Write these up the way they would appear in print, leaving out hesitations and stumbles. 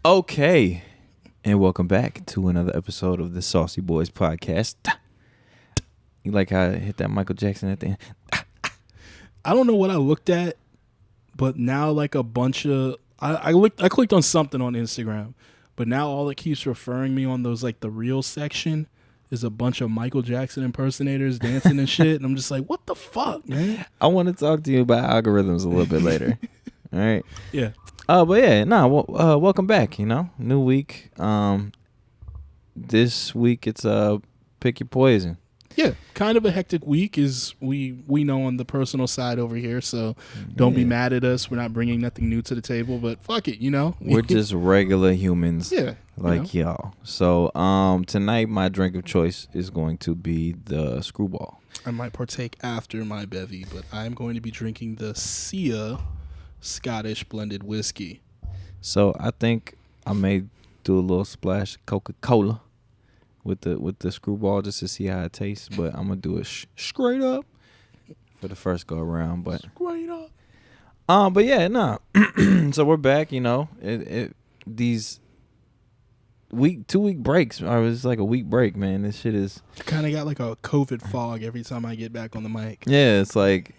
Okay, and welcome back to another episode of the Saucy Boys podcast. You like how I hit that Michael Jackson at the end? I don't know what I looked at, but now like a bunch of I clicked on something on Instagram, but now all it keeps referring me on those like the real section is a bunch of Michael Jackson impersonators dancing and shit, and I'm just like, what the fuck, man? I want to talk to you about algorithms a little bit later. All right. Yeah. But yeah, welcome back. You know, new week. This week it's pick your poison. Yeah, kind of a hectic week is we know on the personal side over here, so don't be mad at us. We're not bringing nothing new to the table, but fuck it, you know. We're just regular humans. Yeah. Like y'all. So tonight my drink of choice is going to be the Screwball. I might partake after my bevy, but I'm going to be drinking the Sia Scottish blended whiskey. So I think I may do a little splash of Coca-Cola with the Screwball just to see how it tastes, but I'm gonna do it straight up for the first go around. But straight up. But yeah, nah. So we're back. You know, these 2 week breaks. It's like a week break, man. This shit is kind of got like a COVID fog every time I get back on the mic. Yeah, it's like.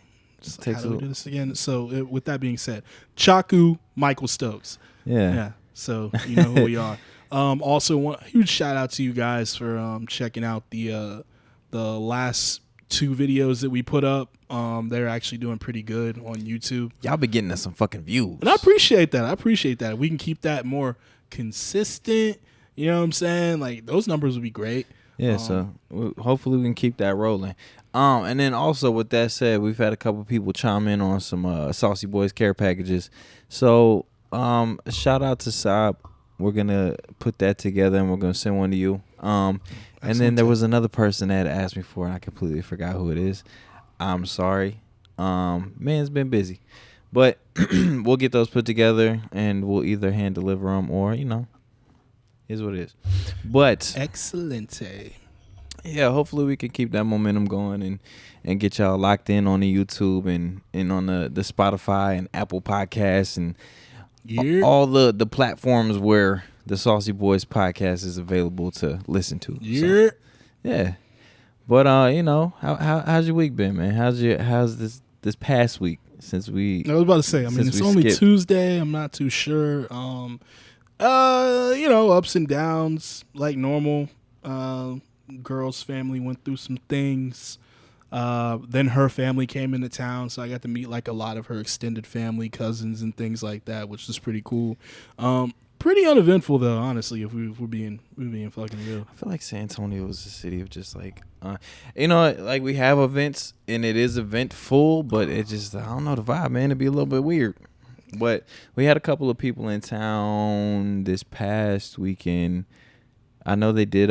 How do we do this again? So with that being said, Chaku, Michael Stokes. Yeah. So you know who we are. Also, huge shout out to you guys for checking out the last 2 videos that we put up. They're actually doing pretty good on YouTube. Y'all be getting us some fucking views, and I appreciate that. If we can keep that more consistent, you know what I'm saying? Like those numbers would be great. Yeah. So hopefully we can keep that rolling. And then also with that said, we've had a couple people chime in on some Saucy Boys care packages. So shout out to Saab. We're gonna put that together and we're gonna send one to you. And then there was another person that asked me for it, and I completely forgot who it is. I'm sorry. Man's been busy, but we'll get those put together and we'll either hand deliver them or here's what it is. But Excelente. Yeah, hopefully we can keep that momentum going and get y'all locked in on the YouTube and on the Spotify and Apple Podcasts and all the platforms where the Saucy Boys podcast is available to listen to. Yeah. So, yeah. But how's your week been, man? How's this past week since we I was about to say, it's only Tuesday. I'm not too sure. Ups and downs like normal. Girl's family went through some things. Then her family came into town, so I got to meet like a lot of her extended family, cousins and things like that, which is pretty cool. Pretty uneventful though, honestly, if we're being fucking real. I feel like San Antonio is a city of just like like we have events and it is eventful, but it just, I don't know, the vibe, man, it'd be a little bit weird. But we had a couple of people in town this past weekend. I know they did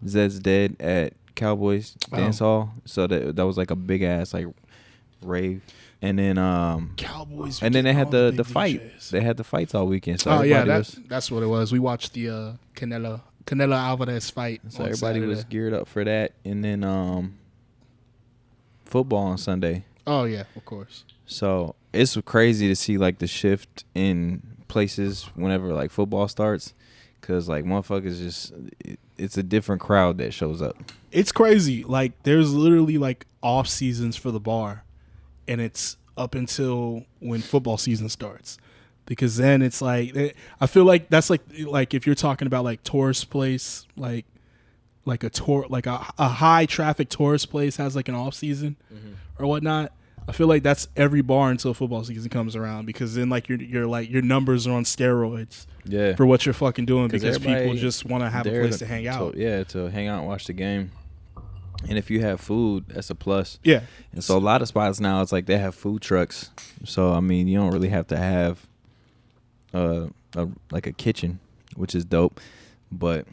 Zed's Dead at Cowboys Dance Hall, so that was like a big ass like rave, and then Cowboys, and then they had the fight. They had the fights all weekend. So that's what it was. We watched the Canelo Alvarez fight. So everybody was geared up for that, and then football on Sunday. Oh yeah, of course. So it's crazy to see like the shift in places whenever like football starts. Cause like motherfuckers just, it's a different crowd that shows up. It's crazy. Like there's literally like off seasons for the bar, and it's up until when football season starts, because then it's like I feel like that's like if you're talking about like tourist place, like a tour, like a high traffic tourist place has like an off season or whatnot. I feel like that's every bar until football season comes around, because then like your numbers are on steroids. Yeah. For what you're fucking doing, because people just want to have a place to hang out. To hang out and watch the game. And if you have food, that's a plus. Yeah. And so a lot of spots now, it's like they have food trucks. So I mean, you don't really have to have like a kitchen, which is dope. And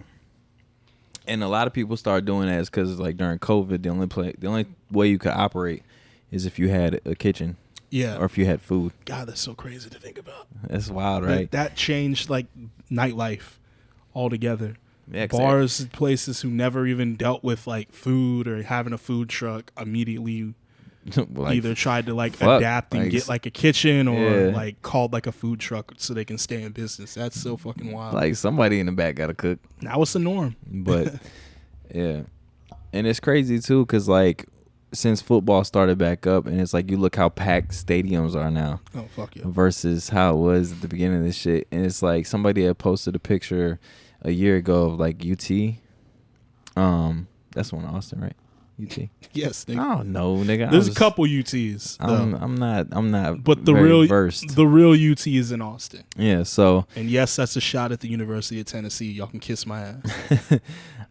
a lot of people start doing that because like during COVID, the only way you could operate is if you had a kitchen. Yeah. Or if you had food. God, that's so crazy to think about. That's wild, right? That changed like nightlife altogether. Yeah, bars and places who never even dealt with like food or having a food truck immediately like, either tried to like fuck, adapt and like, get like a kitchen or yeah. like called like a food truck so they can stay in business. That's so fucking wild. Like somebody in the back gotta cook. Now it's the norm. But yeah, and it's crazy too, cause like since football started back up, and it's like you look how packed stadiums are now. Oh fuck yeah. Versus how it was at the beginning of this shit, and it's like somebody had posted a picture a year ago of like UT. That's one in Austin, right? UT. Yes, nigga. I don't know, nigga. There's a couple UTs. I'm not. But the very real versed. the real UT is in Austin. Yeah. So. And yes, that's a shot at the University of Tennessee. Y'all can kiss my ass.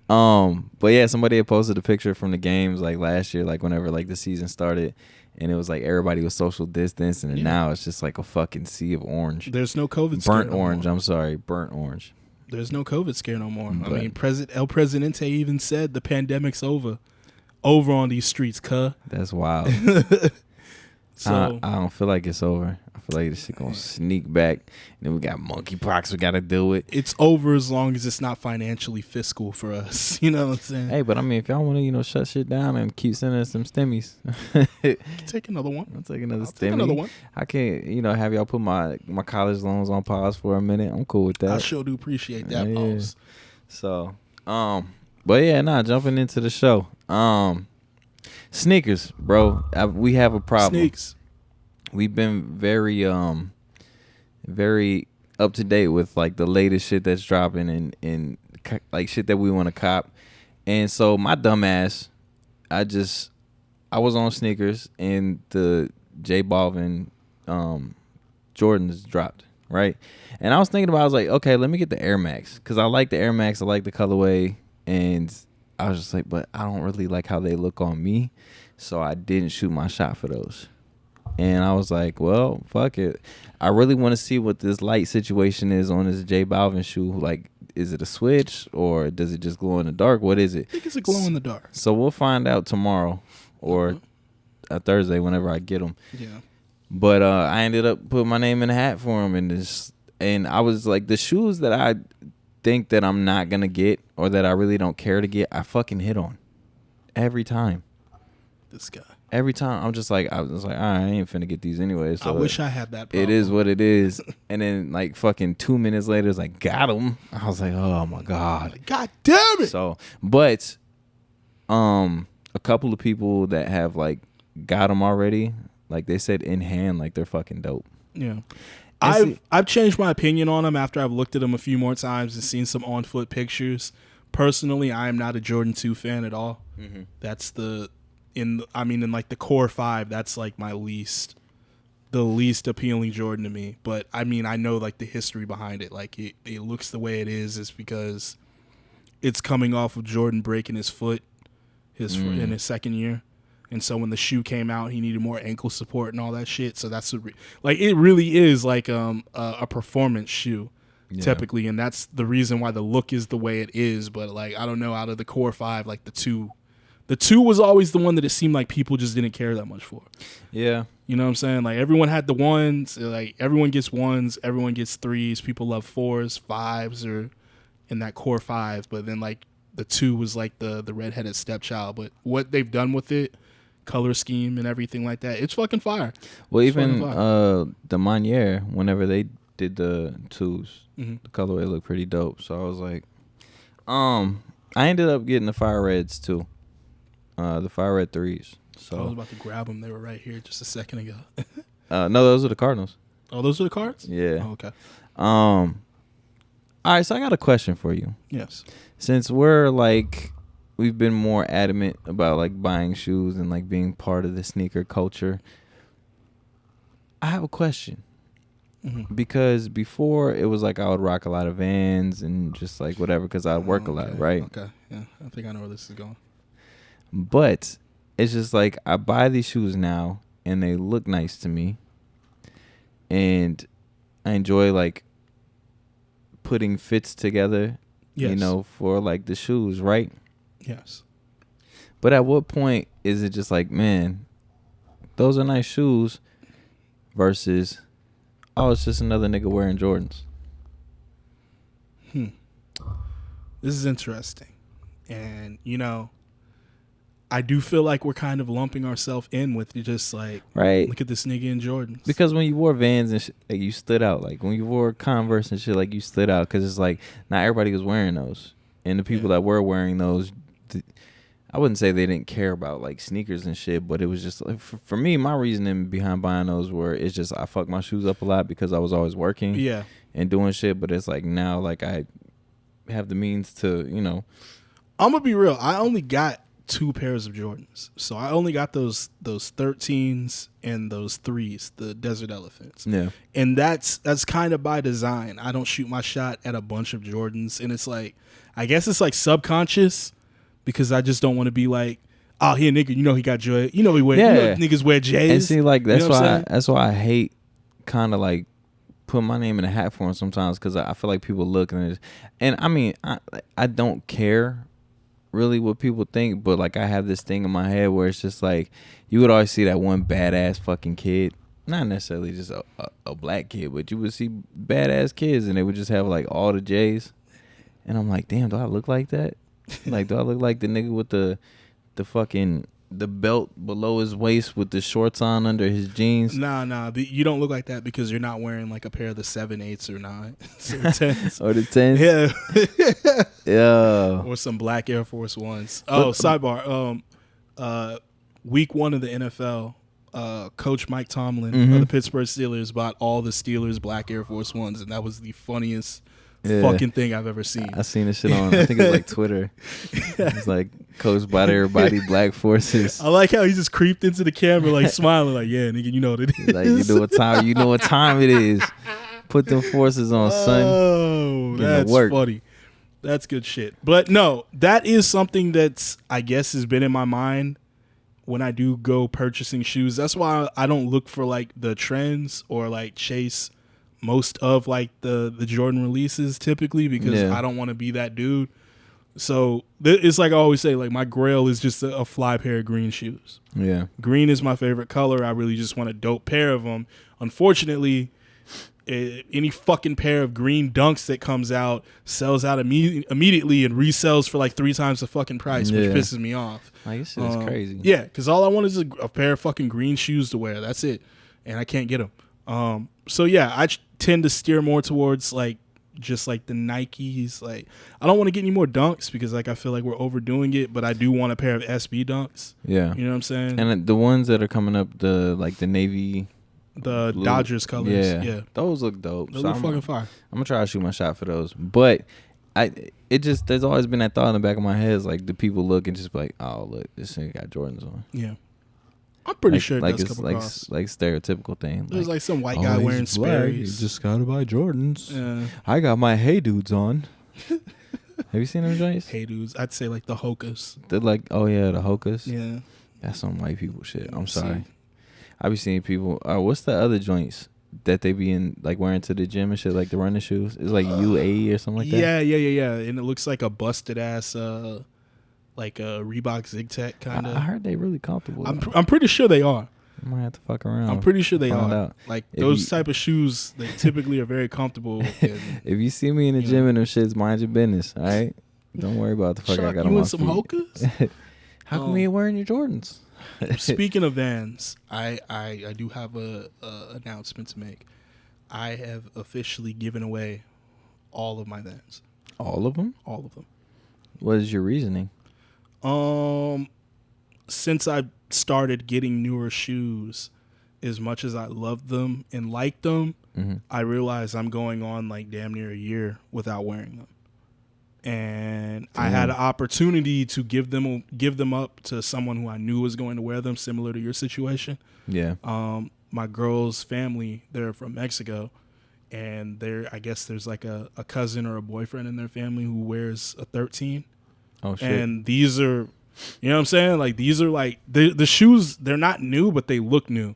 But yeah, somebody had posted a picture from the games like last year, like whenever like the season started, and it was like everybody was social distance, and now it's just like a fucking sea of orange. There's no COVID scare. Burnt orange. I'm sorry, burnt orange. There's no COVID scare no more. But, I mean, El Presidente even said the pandemic's over on these streets, cuh. That's wild. So I don't feel like it's over. I feel like this shit gonna sneak back. And then we got monkeypox we gotta deal with. It's over as long as it's not financially fiscal for us. You know what I'm saying? Hey, but I mean, if y'all want to, shut shit down and keep sending us some stimmies, Take another one. I'll take another Take another one. I can't, have y'all put my college loans on pause for a minute. I'm cool with that. I sure do appreciate that, Yeah. pause. So, but yeah, jumping into the show. Sneakers, bro. We have a problem. Sneaks. We've been very very up to date with like the latest shit that's dropping and like shit that we want to cop. And so my dumb ass, I was on sneakers and the j.balvin Jordans dropped, right? And I was thinking about, I was like, okay, let me get the Air Max, because I like the Air Max, I like the colorway, and I was just like, but I don't really like how they look on me, so I didn't shoot my shot for those. And I was like, well, fuck it. I really want to see what this light situation is on this j.balvin shoe. Like, is it a switch or does it just glow in the dark? What is it? I think it's a glow in the dark. So we'll find out tomorrow or a Thursday whenever I get them. Yeah. But I ended up putting my name in the hat for him, and I was like, the shoes that I think that I'm not gonna get or that I really don't care to get, I fucking hit on every time. This guy. Every time I was like, all right, I ain't finna get these anyway. So I wish I had that problem. It is what it is. And then like fucking 2 minutes later, it's like, got him. I was like, oh my God. God damn it. So, but a couple of people that have like got them already, like they said in hand, like they're fucking dope. Yeah. I've changed my opinion on them after I've looked at them a few more times and seen some on foot pictures. Personally, I am not a Jordan 2 fan at all. Mm-hmm. That's in like the core 5, that's like the least appealing Jordan to me. But I mean, I know like the history behind it. Like it looks the way it is because it's coming off of Jordan breaking his foot in his second year. And so when the shoe came out, he needed more ankle support and all that shit. So that's it really is like a performance shoe, typically, and that's the reason why the look is the way it is. But like, I don't know, out of the core 5, like the two was always the one that it seemed like people just didn't care that much for. Yeah, you know what I'm saying? Like everyone had the ones. Like everyone gets ones, everyone gets 3s. People love 4s, 5s, or in that core 5. But then like the 2 was like the redheaded stepchild. But what they've done with it, color scheme and everything like that, it's fucking fire. Well, even the Manier, whenever they did the 2s, the colorway looked pretty dope. So I was like, I ended up getting the fire reds too, the fire red 3s. So I was about to grab them. They were right here just a second ago. No, those are the Cardinals. Oh, those are the cards? Yeah. Oh, okay. All right, so I got a question for you. Yes. Since we've been more adamant about like buying shoes and like being part of the sneaker culture, I have a question. Mm-hmm. Because before it was like I would rock a lot of Vans and just like whatever because I work a lot, right? Okay, yeah, I think I know where this is going. But it's just like I buy these shoes now and they look nice to me, and I enjoy like putting fits together, for like the shoes, right? Yes. But at what point is it just like, man, those are nice shoes versus, oh, it's just another nigga wearing Jordans? This is interesting. And, I do feel like we're kind of lumping ourselves in with just like, right. look at this nigga in Jordans. Because when you wore Vans and like, you stood out. Like when you wore Converse and shit, like you stood out. Because it's like not everybody was wearing those, and the people that were wearing those, I wouldn't say they didn't care about like sneakers and shit, but it was just like for me, my reasoning behind buying those were it's just I fucked my shoes up a lot because I was always working, and doing shit. But it's like now, like I have the means to, I'm gonna be real. I only got 2 pairs of Jordans, so I only got those 13s and those 3s, the Desert Elephants. Yeah, and that's kind of by design. I don't shoot my shot at a bunch of Jordans, and it's like, I guess it's like subconscious because I just don't want to be like, oh, here nigga, he got Joy, he wear, niggas wear J's. And see, like that's why I hate kind of like put my name in a hat for them sometimes because I feel like people look and I mean I don't care really what people think, but like I have this thing in my head where it's just like you would always see that one badass fucking kid, not necessarily just a black kid, but you would see badass kids and they would just have like all the J's, and I'm like, damn, do I look like that? Like, do I look like the nigga with the fucking the belt below his waist with the shorts on under his jeans? Nah, you don't look like that because you're not wearing like a pair of the 7, 8s or 9s or 10s. Or the 10s? Yeah. Or some black Air Force Ones. Oh, sidebar. Week 1 of the NFL, Coach Mike Tomlin of the Pittsburgh Steelers bought all the Steelers black Air Force Ones, and that was the funniest fucking thing I've ever seen. I seen this shit on, I think it was like Twitter. It's like Coach bought everybody black forces. I like how he just creeped into the camera like smiling like, yeah, nigga, you know what it is. Like, you know what time it is. Put them forces on, son. Oh, that's funny. That's good shit. But no, that is something that's, I guess, has been in my mind when I do go purchasing shoes. That's why I don't look for like the trends or like chase most of like the Jordan releases typically because I don't want to be that dude. So it's like I always say, like my grail is just a fly pair of green shoes. Yeah. Green is my favorite color. I really just want a dope pair of them. Unfortunately, any fucking pair of green Dunks that comes out sells out immediately and resells for like 3 times the fucking price, which pisses me off. Like, this shit is crazy. Yeah, because all I want is a pair of fucking green shoes to wear. That's it. And I can't get them. So yeah, I tend to steer more towards like just like the Nikes. Like I don't want to get any more Dunks because like I feel like we're overdoing it, but I do want a pair of SB Dunks. Yeah. You know what I'm saying? And the ones that are coming up, the navy, the blue, Dodgers colors. Yeah. Those look dope. Those look fucking fire. I'm gonna try to shoot my shot for those. But there's always been that thought in the back of my head, is like the people look and just be like, oh look, this nigga got Jordans on. Yeah. I'm pretty sure it like does it's come like across. like stereotypical thing. There's like some white guy wearing Sperry's. You just gotta buy Jordans. Yeah. I got my Hey Dudes on. Have you seen them joints? Hey Dudes. I'd say like the Hokas. They're like, oh yeah, the Hokas. Yeah. That's some white people shit. I'm sorry. I be seeing people. What's the other joints that they be in, like wearing to the gym and shit, like the running shoes? It's like UA or something like that. Yeah. And it looks like a busted ass, like a Reebok Zig-Tech kind of. I heard they really comfortable. I'm pretty sure they are. I might have to fuck around. I'm pretty sure they are. Out. Like those type of shoes, they typically are very comfortable. If you see me in the gym and them shits, mind your business. All right, don't worry about the fuck I got on my feet. You want some Hokas? How come you ain't wearing your Jordans? Speaking of Vans, I do have a announcement to make. I have officially given away all of my Vans. All of them? All of them. What is your reasoning? Since I started getting newer shoes, as much as I love them and like them, I realized I'm going on like damn near a year without wearing them. And I had an opportunity to give them up to someone who I knew was going to wear them, similar to your situation. Yeah. My girl's family, they're from Mexico, and I guess there's like a cousin or a boyfriend in their family who wears a 13. Oh shit. And these are, you know what I'm saying? Like these are like the shoes, they're not new, but they look new.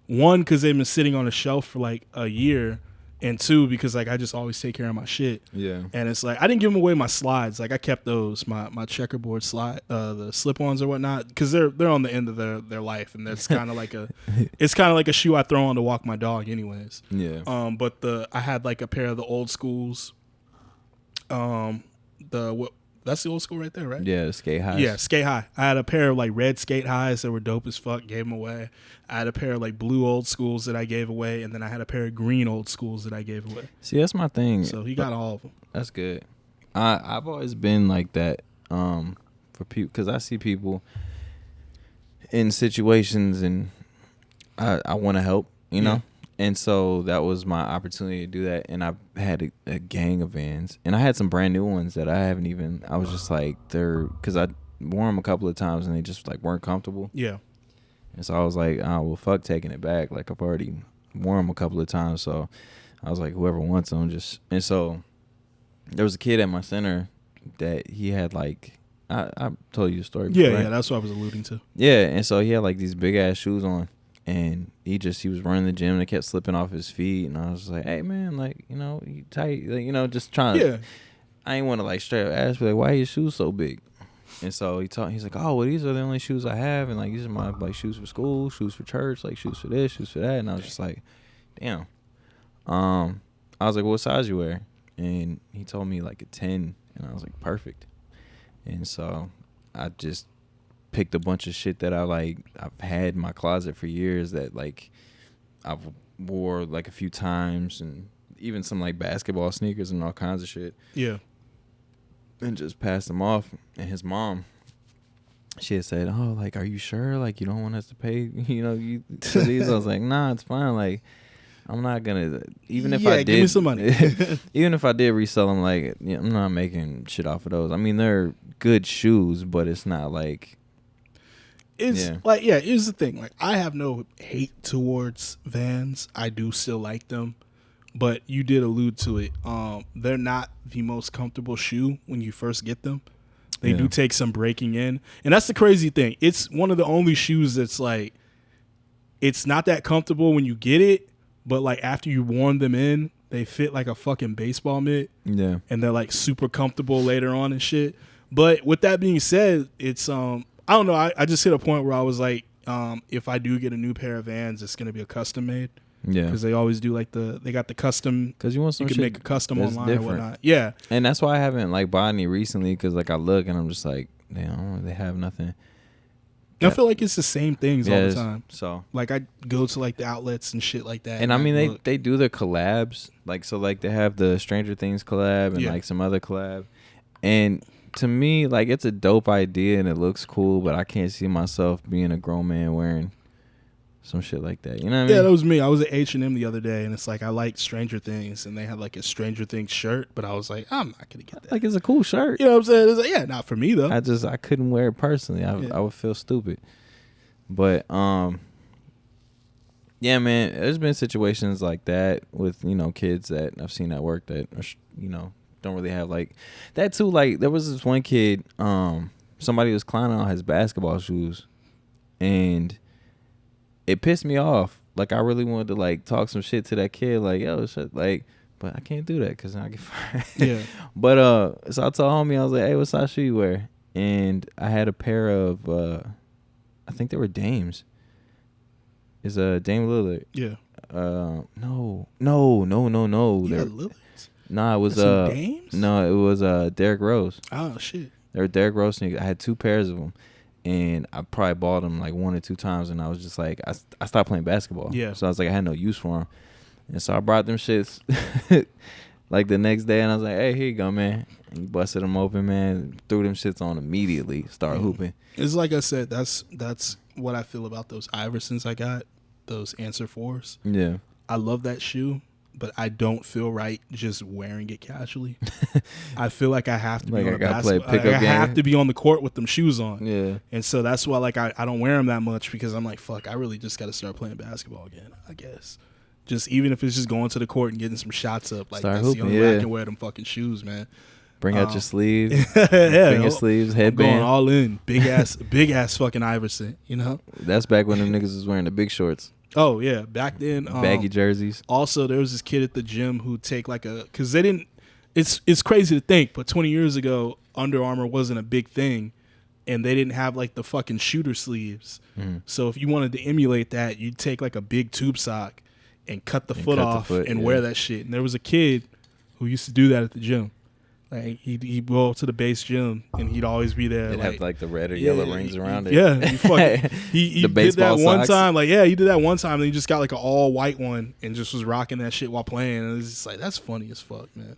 One, because they've been sitting on a shelf for like a year. And 2, because like I just always take care of my shit. Yeah. And it's like I didn't give them away my slides. Like I kept those, my checkerboard slide, the slip-ons or whatnot, because they're on the end of their life, and that's kind of like it's kind of like a shoe I throw on to walk my dog, anyways. Yeah. But I had like a pair of the old schools. That's the old school right there, right? Yeah, the skate highs. Yeah, skate high. I had a pair of like red skate highs that were dope as fuck. Gave them away. I had a pair of like blue old schools that I gave away, and then I had a pair of green old schools that I gave away. See, that's my thing. So he got all of them. That's good. I've always been like that for people, because I see people in situations and I want to help, you know. And so that was my opportunity to do that. And I had a gang of Vans, and I had some brand new ones that I was just like, because I wore them a couple of times and they just like weren't comfortable. Yeah. And so I was like, oh, well, fuck taking it back. Like, I've already worn them a couple of times. So I was like, whoever wants them, just. And so there was a kid at my center that he had like, I told you the story before, right? Yeah, that's what I was alluding to. Yeah, and so he had like these big ass shoes on, and he was running the gym and they kept slipping off his feet, and I was like, hey man, like, you know, you tight, like, you know, just trying to. I ain't want to like straight up ask, like, why are your shoes so big? And so he's like, oh, well, these are the only shoes I have, and like these are my like shoes for school, shoes for church, like shoes for this, shoes for that, and I was just like, damn. I was like, what size you wear? And he told me like a 10, and I was like, perfect. And so I just picked a bunch of shit that I've had in my closet for years that like I've wore like a few times, and even some like basketball sneakers and all kinds of shit. Yeah. And just passed them off. And his mom, she had said, oh, like, are you sure? Like, you don't want us to pay, you know, you for these? I was like, nah, it's fine. Like, I'm not gonna, even if I did, give me some money. even if I did resell them, like, yeah, I'm not making shit off of those. I mean, they're good shoes, but it's not like. Like, here's the thing. Like, I have no hate towards Vans. I do still like them, but you did allude to it. They're not the most comfortable shoe when you first get them. They do take some breaking in, and that's the crazy thing. It's one of the only shoes that's like, it's not that comfortable when you get it, but like after you worn them in, they fit like a fucking baseball mitt. Yeah. And they're like super comfortable later on and shit. But with that being said, it's I don't know, I just hit a point where I was like, if I do get a new pair of Vans, it's gonna be a custom made. Yeah. Because they always do like they got the custom, because you want some, you can shit make a custom online different. or whatnot. Yeah. And that's why I haven't like bought any recently, because like I look and I'm just like, damn, they have nothing. I feel like it's the same things all the time. So like I go to like the outlets and shit like that. And I mean they do their collabs, like, so like they have the Stranger Things collab and like some other collab. And to me, like, it's a dope idea and it looks cool, but I can't see myself being a grown man wearing some shit like that. You know what I mean? Yeah, that was me. I was at H&M the other day, and it's like I like Stranger Things, and they had like a Stranger Things shirt, but I was like, I'm not gonna get that. Like, it's a cool shirt. You know what I'm saying? It's like, yeah, not for me though. I couldn't wear it personally. I would feel stupid. But yeah, man, there's been situations like that with, you know, kids that I've seen at work that are, you know, don't really have like that too. Like, there was this one kid, somebody was clowning on his basketball shoes, and it pissed me off. Like, I really wanted to like talk some shit to that kid, like, yo, shit, like, but I can't do that because I get fired. Yeah. But so I told homie, I was like, hey, what size shoe you wear? And I had a pair of I think they were Dames. Is Dame Lillard? Yeah. No. Yeah, Lillard. Nah, it was Dames? No, it was Derrick Rose. Oh shit. They were Derrick Rose sneakers. I had 2 pairs of them, and I probably bought them like 1 or 2 times, and I was just like, I stopped playing basketball. Yeah. So I was like, I had no use for them, and so I brought them shits like the next day, and I was like, hey, here you go, man. And he busted them open, man. Threw them shits on immediately. Started hooping. It's like I said, that's what I feel about those Iversons I got, those Answer 4s. Yeah. I love that shoe, but I don't feel right just wearing it casually. I feel like I have to be on I have to be on the court with them shoes on. Yeah. And so that's why like I don't wear them that much, because I'm like, fuck, I really just got to start playing basketball again, I guess. Just even if it's just going to the court and getting some shots up, like that's the only way I can wear them fucking shoes, man. Bring out your sleeves, finger sleeves, headband. Going all in, big ass fucking Iverson, you know. That's back when them niggas was wearing the big shorts. Oh yeah, back then. Baggy jerseys. Also, there was this kid at the gym who take like because they didn't. It's crazy to think, but 20 years ago, Under Armour wasn't a big thing, and they didn't have like the fucking shooter sleeves. So if you wanted to emulate that, you'd take like a big tube sock and cut the foot off and wear that shit. And there was a kid who used to do that at the gym. Like he'd go to the base gym and he'd always be there. It'd like, have like the red or yellow rings around it. Yeah, he The did baseball that one socks. time. Like he did that one time. And he just got like an all white one and just was rocking that shit while playing. And it's just like that's funny as fuck, man.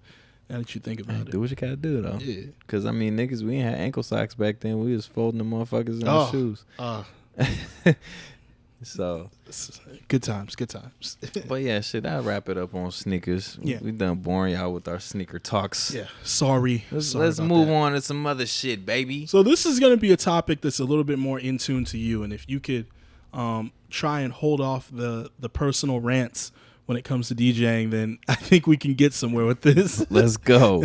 Now that you think about it, Do what you gotta do though. Yeah. Cause I mean, niggas, we ain't had ankle socks back then. We was folding the motherfuckers in our shoes. So good times. but yeah, shit, I'll wrap it up on sneakers. Yeah. We done boring y'all with our sneaker talks. Yeah, sorry. Let's move on to some other shit, baby. So this is going to be a topic that's a little bit more in tune to you, and if you could try and hold off the personal rants when it comes to DJing, then I think we can get somewhere with this. Let's go.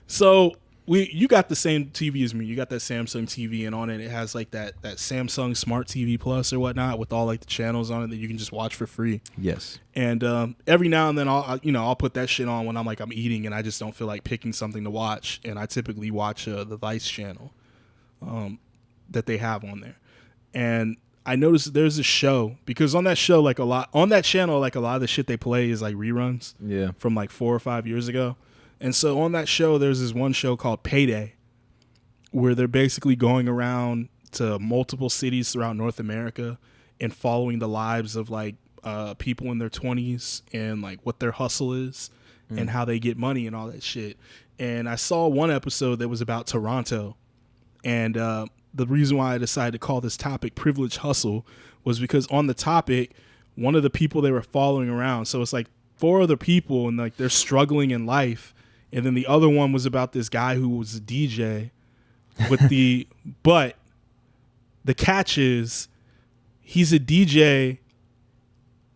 So you got the same TV as me. You got that Samsung TV, and on it has like that Samsung Smart TV Plus or whatnot with all like the channels on it that you can just watch for free. Yes. And every now and then I'll put that shit on when I'm eating and I just don't feel like picking something to watch. And I typically watch the Vice channel that they have on there. And I noticed there's a show, because on that show on that channel a lot of the shit they play is like reruns. Yeah. From like 4 or 5 years ago. And so on that show, there's this one show called Payday, where they're basically going around to multiple cities throughout North America and following the lives of like people in their 20s and like what their hustle is and how they get money and all that shit. And I saw one episode that was about Toronto. And the reason why I decided to call this topic Privilege Hustle was because on the topic, one of the people they were following around, so it's like 4 other people and like they're struggling in life. And then the other one was about this guy who was a DJ but the catch is he's a DJ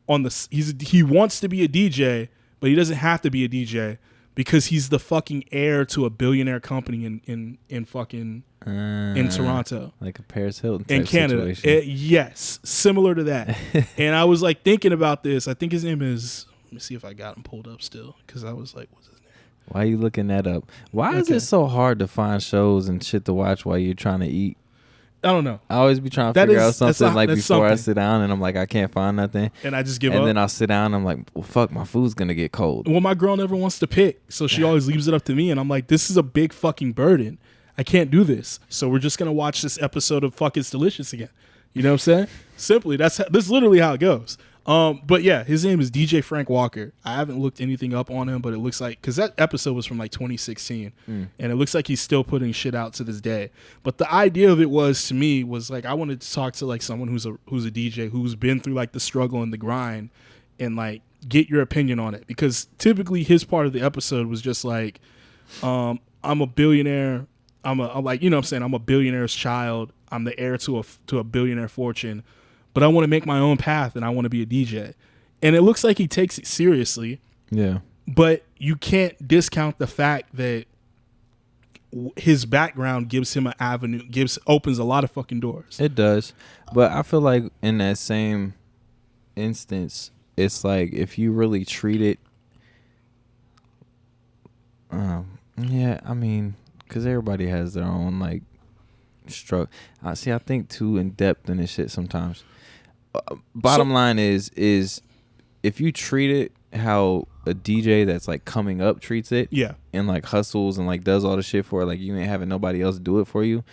he wants to be a DJ, but he doesn't have to be a DJ because he's the fucking heir to a billionaire company in fucking in Toronto. Like a Paris Hilton type in Canada. situation. Yes, similar to that. And I was like thinking about this. I think his name is, let me see if I got him pulled up still, because I was like, what's his name? Why are you looking that up? Why is it so hard to find shows and shit to watch while you're trying to eat? I don't know. I always be trying to figure out something before I sit down, and I'm like, I can't find nothing. And I just give up. And then I'll sit down and I'm like, well, fuck, my food's going to get cold. Well, my girl never wants to pick, so she always leaves it up to me, and I'm like, this is a big fucking burden. I can't do this. So we're just going to watch this episode of Fuck It's Delicious again. You know what I'm saying? Simply, that's literally how it goes. But yeah, his name is DJ Frank Walker. I haven't looked anything up on him, but it looks like, because that episode was from like 2016, and it looks like he's still putting shit out to this day. But the idea of it was, to me, was like I wanted to talk to like someone who's a DJ who's been through like the struggle and the grind, and like get your opinion on it. Because typically his part of the episode was just like, I'm a billionaire. I'm like, you know what I'm saying? I'm a billionaire's child. I'm the heir to a billionaire fortune. But I want to make my own path, and I want to be a DJ. And it looks like he takes it seriously. Yeah. But you can't discount the fact that his background gives him an avenue, opens a lot of fucking doors. It does. But I feel like in that same instance, it's like if you really treat it, yeah, I mean, because everybody has their own, like, struggle. I think too in depth in this shit sometimes. Bottom line is if you treat it how a DJ that's like coming up treats it, yeah, and like hustles and like does all the shit for it, like you ain't having nobody else do it for you,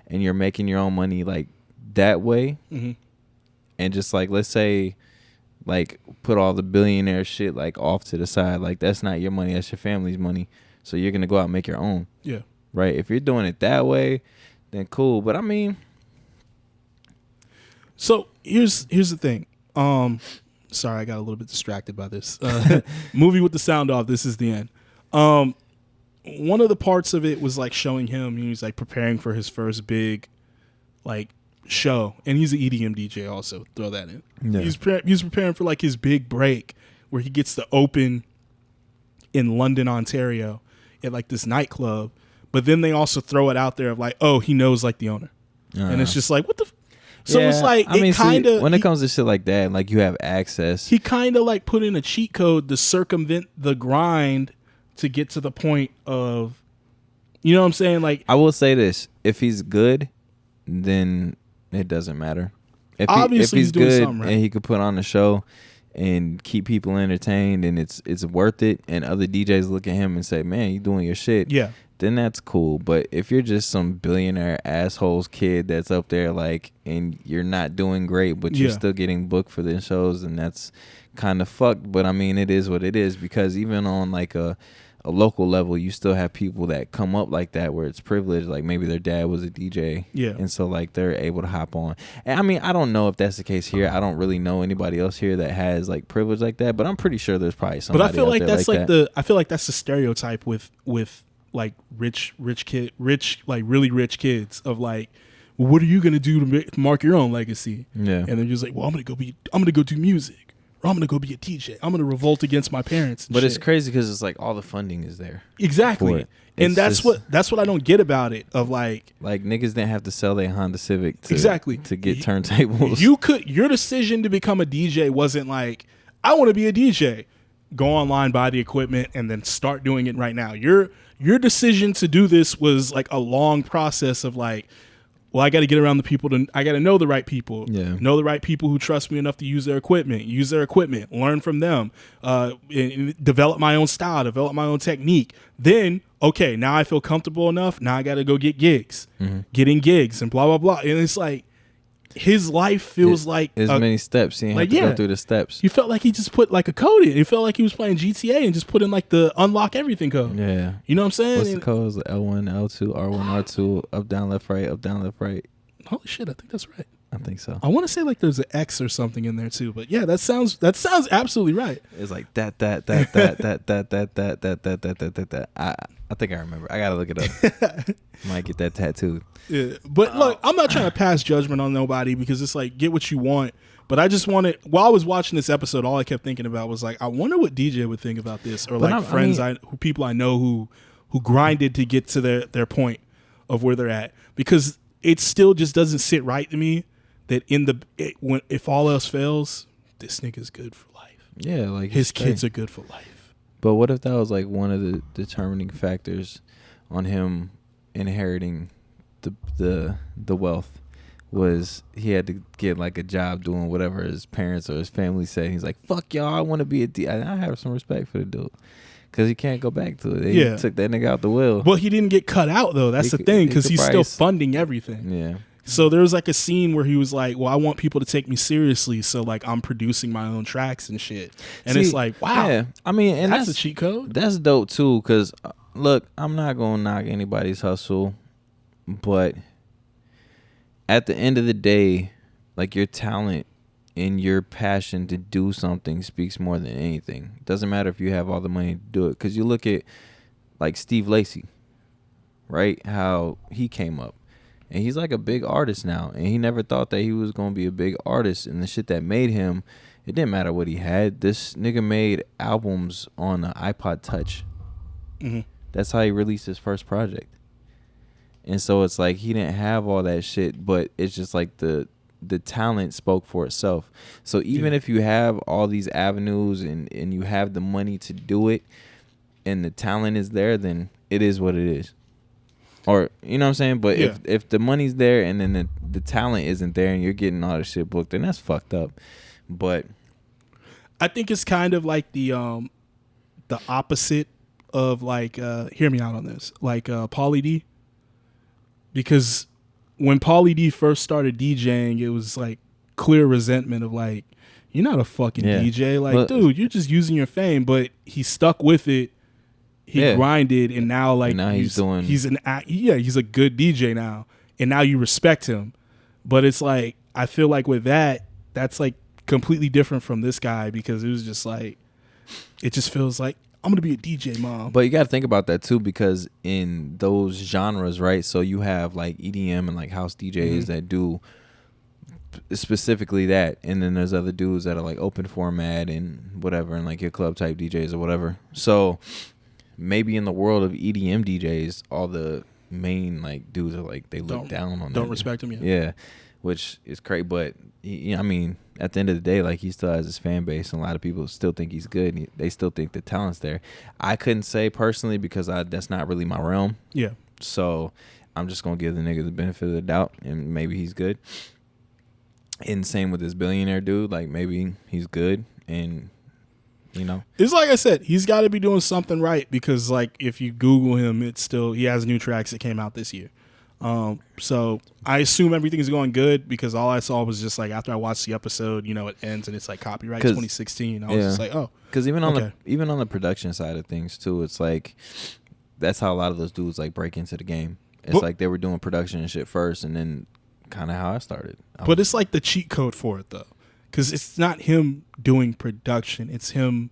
and you're making your own money like that way, and just like, let's say, like, put all the billionaire shit like off to the side, like that's not your money, that's your family's money, so you're gonna go out and make your own, yeah, right? If you're doing it that way, then cool. But I mean, so here's the thing. Sorry, I got a little bit distracted by this movie with the sound off. This is the end. One of the parts of it was like showing him, he was like preparing for his first big like show, and he's an EDM DJ also. Throw that in. Yeah. He's preparing for like his big break where he gets to open in London, Ontario, at like this nightclub. But then they also throw it out there of like, oh, he knows like the owner, and it's just like, what the. So yeah, it's like, I mean, it kind of, when it comes to shit like that, like you have access. He kind of like put in a cheat code to circumvent the grind to get to the point of, you know what I'm saying? Like, I will say this: if he's good, then it doesn't matter. If he's good right, and he could put on a show and keep people entertained, and it's worth it, and other DJs look at him and say, "Man, you doing your shit." Yeah. then that's cool. But if you're just some billionaire assholes kid that's up there like, and you're not doing great, but you're still getting booked for the shows, and that's kind of fucked. But I mean, it is what it is, because even on like a local level, you still have people that come up like that where it's privileged, like maybe their dad was a DJ, and so like they're able to hop on. And I mean, I don't know if that's the case here. I don't really know anybody else here that has like privilege like that, but I'm pretty sure there's probably somebody. But I feel like that's like that. I feel like that's the stereotype with like rich like really rich kids of like, well, what are you gonna do to mark your own legacy? Yeah, and they're just like, well, I'm gonna go do music. I'm gonna go be a DJ. I'm gonna revolt against my parents. But it's crazy because it's like all the funding is there. Exactly, and that's what I don't get about it. Of like niggas didn't have to sell their Honda Civic to get turntables. Your decision to become a DJ wasn't like, I want to be a DJ. Go online, buy the equipment, and then start doing it right now. Your decision to do this was like a long process of like, well, I got to get around the people. I got to know the right people. Yeah. Know the right people who trust me enough to use their equipment. Learn from them. Develop my own style. Develop my own technique. Then, okay, now I feel comfortable enough. Now I got to go get gigs. Getting gigs and blah, blah, blah. And it's like, his life feels like as many steps. He had to go through the steps. You felt like he just put like a code in. It felt like he was playing GTA and just put in like the unlock everything code. Yeah. You know what I'm saying? What's the codes? L1, L2, R1, R2, up, down, left, right, up, down, left, right. Holy shit, I think that's right. I think so. I want to say like there's an X or something in there too, but yeah, that sounds absolutely right. It's like that. I think I remember. I gotta look it up. Might get that tattooed. Yeah, but look, I'm not trying to pass judgment on nobody, because it's like, get what you want. But I just wanted, while I was watching this episode, all I kept thinking about was like, I wonder what DJ would think about this, or like people I know who grinded to get to their point of where they're at, because it still just doesn't sit right to me that if all else fails, this nigga's good for life. Yeah, like his kids are good for life. But what if that was like one of the determining factors on him inheriting the wealth, was he had to get like a job doing whatever his parents or his family said. He's like, fuck y'all, I want to be a D. I have some respect for the dude, because he can't go back to it. They took that nigga out the will. Well, he didn't get cut out though. That's the thing, because he's still funding everything. Yeah. So there was like a scene where he was like, well, I want people to take me seriously, so like I'm producing my own tracks and shit. And it's like, wow. Yeah. I mean, and that's a cheat code. That's dope too, because look, I'm not going to knock anybody's hustle, but at the end of the day, like, your talent and your passion to do something speaks more than anything. It doesn't matter if you have all the money to do it, because you look at like Steve Lacy, right? How he came up. And he's like a big artist now. And he never thought that he was going to be a big artist. And the shit that made him, it didn't matter what he had. This nigga made albums on an iPod Touch. Mm-hmm. That's how he released his first project. And so it's like he didn't have all that shit, but it's just like the talent spoke for itself. So even if you have all these avenues and you have the money to do it and the talent is there, then it is what it is. Or, you know what I'm saying? But if the money's there and then the talent isn't there and you're getting all the shit booked, then that's fucked up. But I think it's kind of like the opposite of like, hear me out on this, like Pauly D. Because when Pauly D first started DJing, it was like clear resentment of like, you're not a fucking DJ. Like, dude, you're just using your fame. But he stuck with it. He grinded, and now like, and now he's a good DJ now, and now you respect him. But it's like, I feel like with that's like completely different from this guy, because it was just like, it just feels like, I'm gonna be a DJ, mom. But you got to think about that too, because in those genres, right? So you have like EDM and like house DJs that do specifically that, and then there's other dudes that are like open format and whatever, and like your club type DJs or whatever. So maybe in the world of EDM DJs, all the main like dudes are like, they look down on them. Don't respect them. Yeah, which is crazy. But I mean, at the end of the day, like, he still has his fan base, and a lot of people still think he's good. And they still think the talent's there. I couldn't say personally, because that's not really my realm. Yeah. So I'm just gonna give the nigga the benefit of the doubt, and maybe he's good. And same with this billionaire dude. Like, maybe he's good, and you know. It's like I said, he's got to be doing something right because, like, if you Google him, it's still he has new tracks that came out this year. So I assume everything is going good because all I saw was just like after I watched the episode, you know, it ends and it's like copyright 2016. I was just like, oh, because even on the production side of things too, it's like that's how a lot of those dudes like break into the game. It's like they were doing production and shit first, and then kind of how I started. But it's like the cheat code for it though, because it's not him doing production; it's him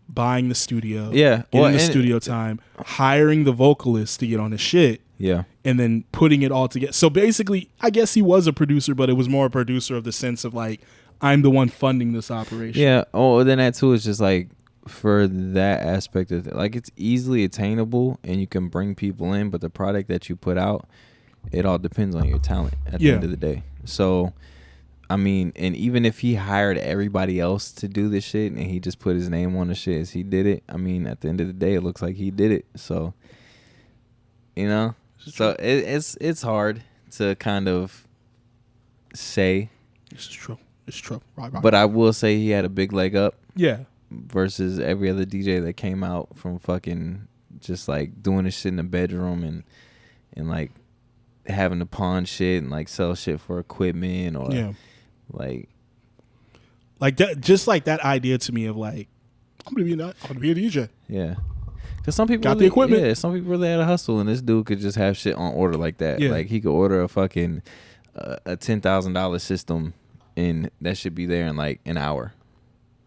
buying the studio, getting the studio time, hiring the vocalist to get on the shit, and then putting it all together. So basically, I guess he was a producer, but it was more a producer of the sense of like, I'm the one funding this operation. Yeah. Oh, then that too is just like for that aspect of it, like it's easily attainable and you can bring people in, but the product that you put out, it all depends on your talent at the end of the day. So, I mean, and even if he hired everybody else to do this shit and he just put his name on the shit as he did it, I mean, at the end of the day, it looks like he did it. So, you know, so it's hard to kind of say. This is true. It's true. Right. But I will say he had a big leg up. Yeah. Versus every other DJ that came out from fucking just like doing this shit in the bedroom and like having to pawn shit and like sell shit for equipment or like that, just like that idea to me of like I'm gonna be a DJ. Yeah, because some people got the equipment. Yeah, some people really had a hustle, and this dude could just have shit on order like that. Yeah. Like he could order a fucking a $10,000 system and that should be there in like an hour.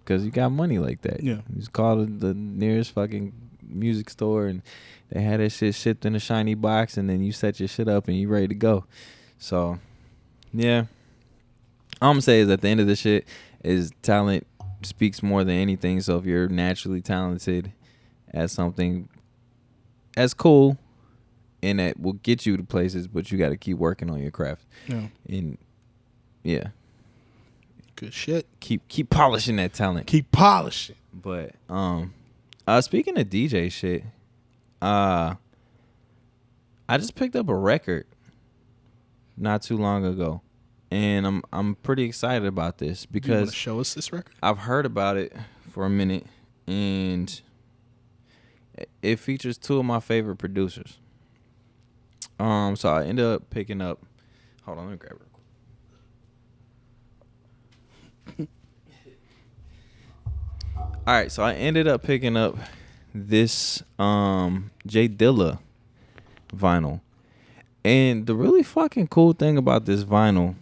Because you got money like that. Yeah. You just call the nearest fucking music store and they had that shit shipped in a shiny box and then you set your shit up and you ready to go. So, yeah. All I'm going to say is at the end of the shit is talent speaks more than anything. So if you're naturally talented at something, that's cool and that will get you to places, but you got to keep working on your craft. Yeah. And, yeah. Good shit. Keep polishing that talent. Keep polishing. But speaking of DJ shit, I just picked up a record not too long ago, and I'm pretty excited about this because do you want to show us this record? I've heard about it for a minute, and it features two of my favorite producers. So I ended up picking up. Hold on, let me grab it. All right, so I ended up picking up this J Dilla vinyl. And the really fucking cool thing about this vinyl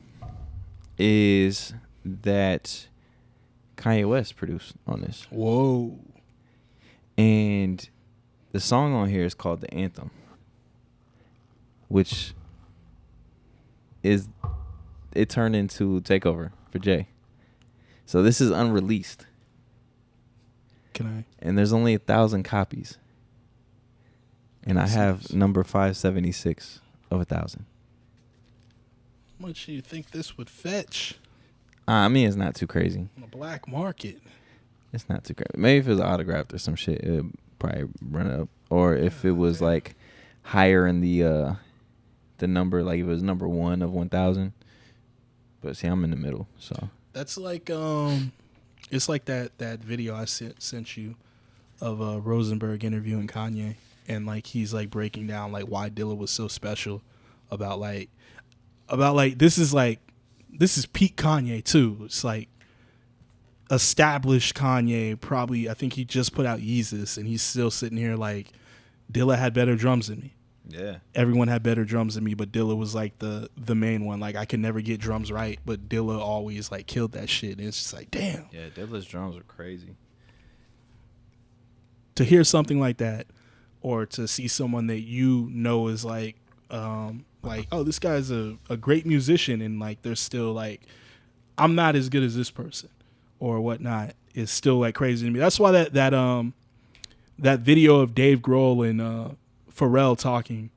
is that Kanye West produced on this. Whoa. And the song on here is called The Anthem, which it turned into Takeover for Jay. So this is unreleased. And there's only 1,000 copies. And I have number 576 of 1,000. How much do you think this would fetch? I mean, it's not too crazy. On the black market. It's not too crazy. Maybe if it was autographed or some shit, it would probably run up. Or if it was like higher in the number, like if it was number 1 of 1,000. But see, I'm in the middle, so. That's like it's like that video I sent you of Rosenberg interviewing Kanye, and like he's like breaking down like why Dilla was so special about this is peak Kanye too. It's like established Kanye. Probably I think he just put out Yeezus and he's still sitting here like Dilla had better drums than me. Yeah. Everyone had better drums than me, but Dilla was like the main one. Like I could never get drums right, but Dilla always like killed that shit. And it's just like, damn. Yeah, Dilla's drums are crazy. To hear something like that, or to see someone that you know is like, oh, this guy's a great musician, and like they're still like, I'm not as good as this person, or whatnot, is still like crazy to me. That's why that video of Dave Grohl and Pharrell talking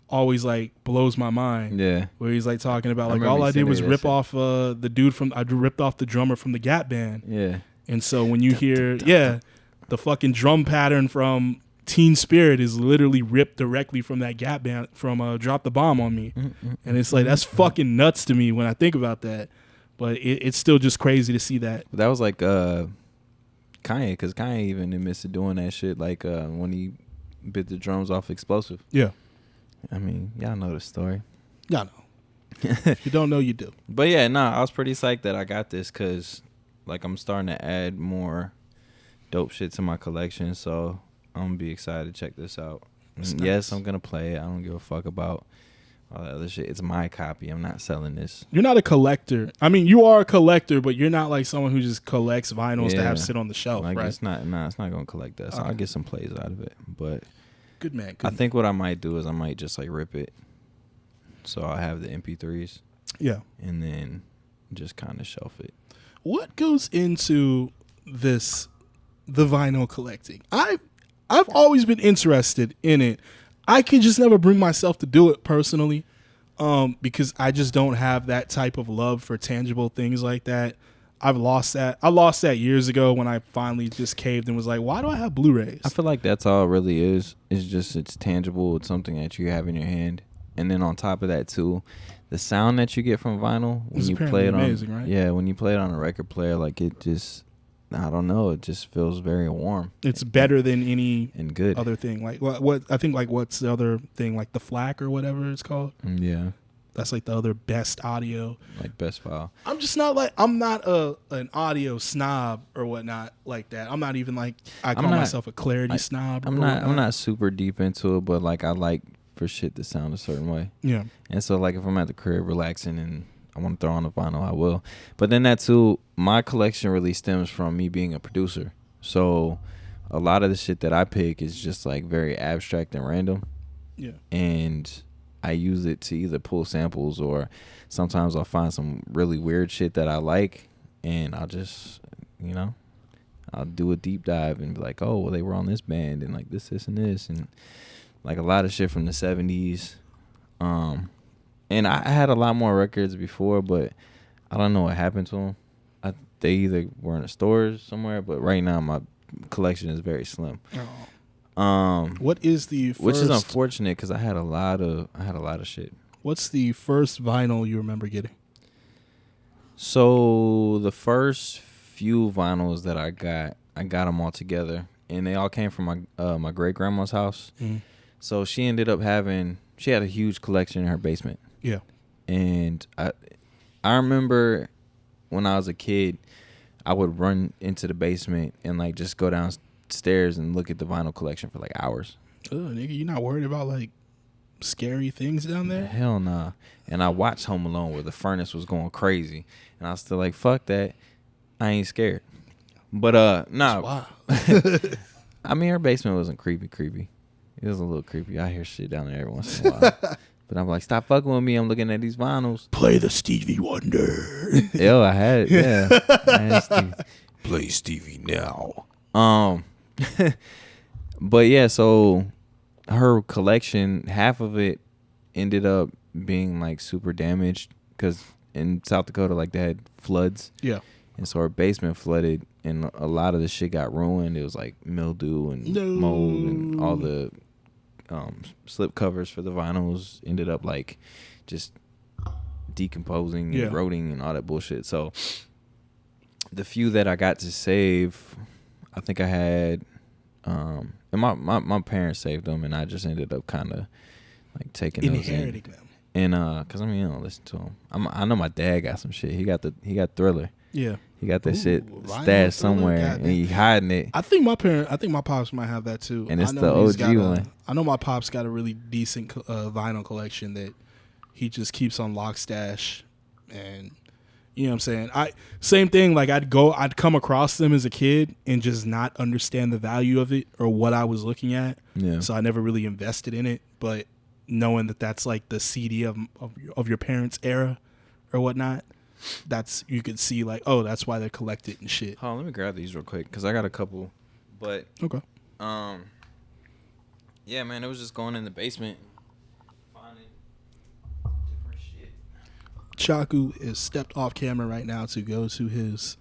always like blows my mind. Yeah, where he's like talking about like all I did was rip off the dude I ripped off the drummer from the Gap Band. Yeah, and so when you hear the fucking drum pattern from Teen Spirit is literally ripped directly from that Gap Band from Drop the Bomb on Me, and it's like that's fucking nuts to me when I think about that. But it's still just crazy to see that. That was like Kanye, because Kanye even admits to doing that shit, like when he bit the drums off Explosive. Yeah. I mean, y'all know the story. Y'all know. If you don't know, you do. But yeah, I was pretty psyched that I got this because, like, I'm starting to add more dope shit to my collection. So I'm gonna be excited to check this out. Nice. Yes, I'm gonna play it. I don't give a fuck about all that other shit. It's my copy. I'm not selling this. You're not a collector. I mean, you are a collector, but you're not like someone who just collects vinyls to have sit on the shelf, like, right? It's not gonna collect that. So I'll get some plays out of it. But good man. I think what I might do is I might just like rip it. So I'll have the MP3s. Yeah. And then just kind of shelf it. What goes into the vinyl collecting? I've always been interested in it. I can just never bring myself to do it personally, because I just don't have that type of love for tangible things like that. I've lost that. I lost that years ago when I finally just caved and was like, why do I have Blu-rays? I feel like that's all it really is. It's tangible. It's something that you have in your hand. And then on top of that too, the sound that you get from vinyl when you play it amazing, on, right? Yeah, when you play it on a record player, like it just, I don't know, it just feels very warm. It's better than any and good other thing. Like what I think, like what's the other thing, like the FLAC or whatever it's called. Yeah, that's like the other best audio, like best file. I'm just not an audio snob or whatnot like that. I'm not even like I call myself a clarity snob. I'm not super deep into it, but like I like for shit to sound a certain way. Yeah. And so like if I'm at the crib relaxing and I want to throw on a vinyl, I will. But then that too, my collection really stems from me being a producer. So a lot of the shit that I pick is just like very abstract and random. Yeah. And I use it to either pull samples or sometimes I'll find some really weird shit that I like and I'll just, I'll do a deep dive and be like, oh, well, they were on this band and like this, and this. And like a lot of shit from the 70s. And I had a lot more records before, but I don't know what happened to them. They either were in the stores somewhere, but right now my collection is very slim. What is the first, which is unfortunate because I had a lot of shit. What's the first vinyl you remember getting? So the first few vinyls that I got them all together, and they all came from my great grandma's house. Mm-hmm. So she ended up she had a huge collection in her basement. Yeah. And I remember when I was a kid, I would run into the basement and like just go downstairs and look at the vinyl collection for like hours. Oh, nigga, you not worried about like scary things down there? Hell nah. And I watched Home Alone where the furnace was going crazy. And I was still like, fuck that. I ain't scared. But nah. Wow. I mean, her basement wasn't creepy. It was a little creepy. I hear shit down there every once in a while. But I'm like, stop fucking with me. I'm looking at these vinyls. Play the Stevie Wonder. Yo, I had it. Yeah. Play Stevie now. But yeah, so her collection, half of it ended up being like super damaged because in South Dakota, like they had floods. Yeah. And so her basement flooded and a lot of the shit got ruined. It was like mildew and mold and all the slip covers for the vinyls ended up like just decomposing and eroding and all that bullshit. So the few that I got to save, I think I had and my parents saved them and I just ended up kind of like taking those in. Them. And cause I mean, listen to them. I know my dad got some shit. He got Thriller. Yeah. He got that shit stashed somewhere and he hiding it. I think my pops might have that too. And it's the OG one. I know my pops got a really decent vinyl collection that he just keeps on lock stash. And you know what I'm saying? Same thing, like I'd come across them as a kid and just not understand the value of it or what I was looking at. Yeah. So I never really invested in it. But knowing that that's like the CD of your parents' era or whatnot, you could see like, oh, that's why they're collected and shit. Hold on, let me grab these real quick because I got a couple. But okay. Yeah, man, it was just going in the basement, finding different shit. Chaku is stepped off camera right now to go to his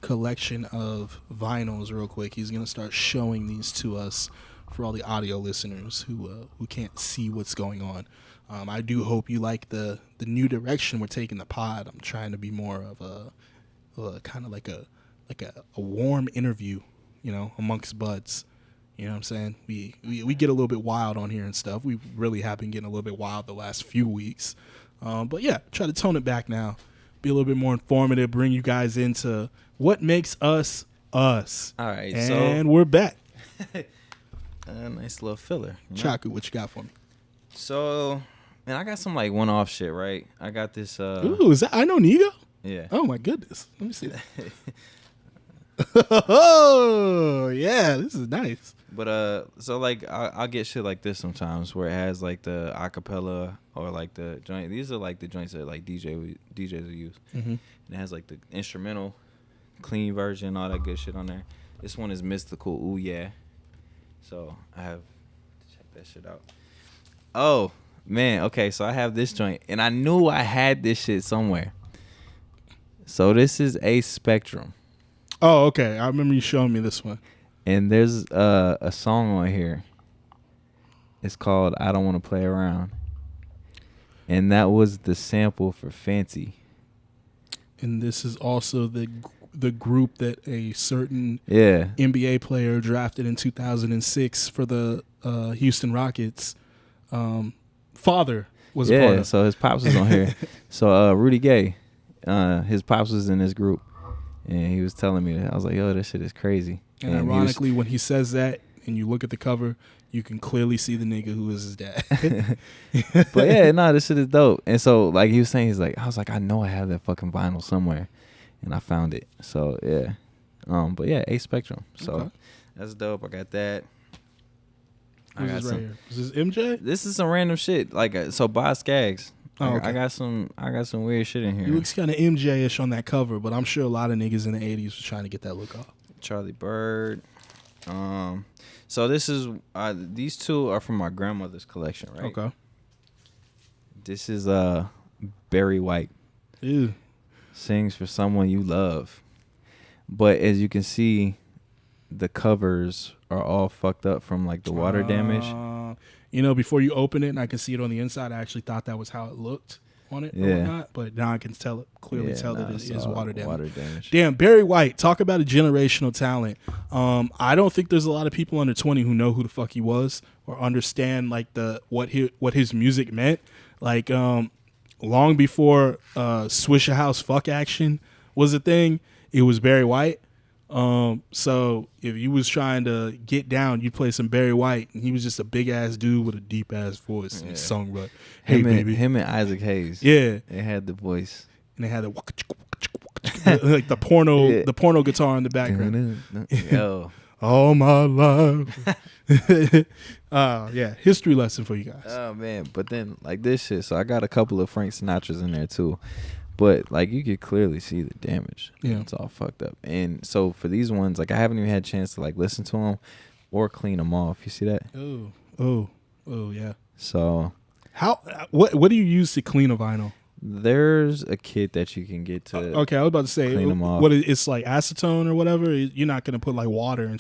collection of vinyls real quick. He's gonna start showing these to us for all the audio listeners who can't see what's going on. I do hope you like the new direction we're taking the pod. I'm trying to be more of a kind of like a warm interview amongst buds. You know what I'm saying? We get a little bit wild on here and stuff. We really have been getting a little bit wild the last few weeks. But yeah, try to tone it back now. Be a little bit more informative, bring you guys into what makes us us. All right, and we're back. A nice little filler. Chaku, what you got for me? So, man, I got some like one-off shit, right? I got this. Ooh, is that I know Nigo? Yeah. Oh my goodness, let me see that. Oh yeah, this is nice. But so like I'll get shit like this sometimes where it has like the acapella or like the joint. These are like the joints that like DJs will use. Mm-hmm. And it has like the instrumental, clean version, all that good shit on there. This one is mystical. Ooh yeah. So I have to check that shit out. Oh man, okay. So I have this joint, and I knew I had this shit somewhere. So this is A Spectrum. Oh, okay. I remember you showing me this one. And there's a song on here. It's called I Don't Want to Play Around. And that was the sample for Fancy. And this is also the group that a certain Yeah. NBA player drafted in 2006 for the Houston Rockets. Father was a part of. So his pops was on here. So Rudy Gay, his pops was in this group. And he was telling me that. I was like, yo, this shit is crazy. And ironically, when he says that and you look at the cover, you can clearly see the nigga who is his dad. But yeah, no, this shit is dope. And so, like he was saying, I was like, I know I have that fucking vinyl somewhere. And I found it. So, yeah. But yeah, A Spectrum. So, Okay. That's dope. I got that. Who's this right here? Is this MJ? This is some random shit. Like, so Boz Skaggs. Oh, okay. I got some weird shit in here. He looks kind of MJ-ish on that cover, but I'm sure a lot of niggas in the 80s was trying to get that look off. Charlie Bird. So this is these two are from my grandmother's collection, right? Okay. This is Barry White. Ew. Sings for Someone You Love. But as you can see, the covers are all fucked up from like the water damage. Before you open it and I can see it on the inside, I actually thought that was how it looked on it or whatnot, but now I can clearly tell that it is water damage. Damn, Barry White, talk about a generational talent. I don't think there's a lot of people under 20 who know who the fuck he was or understand like what his music meant. Like long before Swishahouse Fuck Action was a thing, it was Barry White. So if you was trying to get down, you'd play some Barry White, and he was just a big ass dude with a deep ass voice. And he sung like, "Hey baby," him and Isaac Hayes. Yeah, they had the voice, and they had like the porno guitar in the background. Yo, all my life. Yeah, history lesson for you guys. Oh man, but then like this shit. So I got a couple of Frank Sinatras in there too. But like you could clearly see the damage. Yeah, it's all fucked up. And so for these ones, like I haven't even had a chance to like listen to them or clean them off. You see that? Oh, yeah. So what do you use to clean a vinyl? There's a kit that you can get to. Okay, I was about to say clean them off. What it's like acetone or whatever. You're not gonna put like water in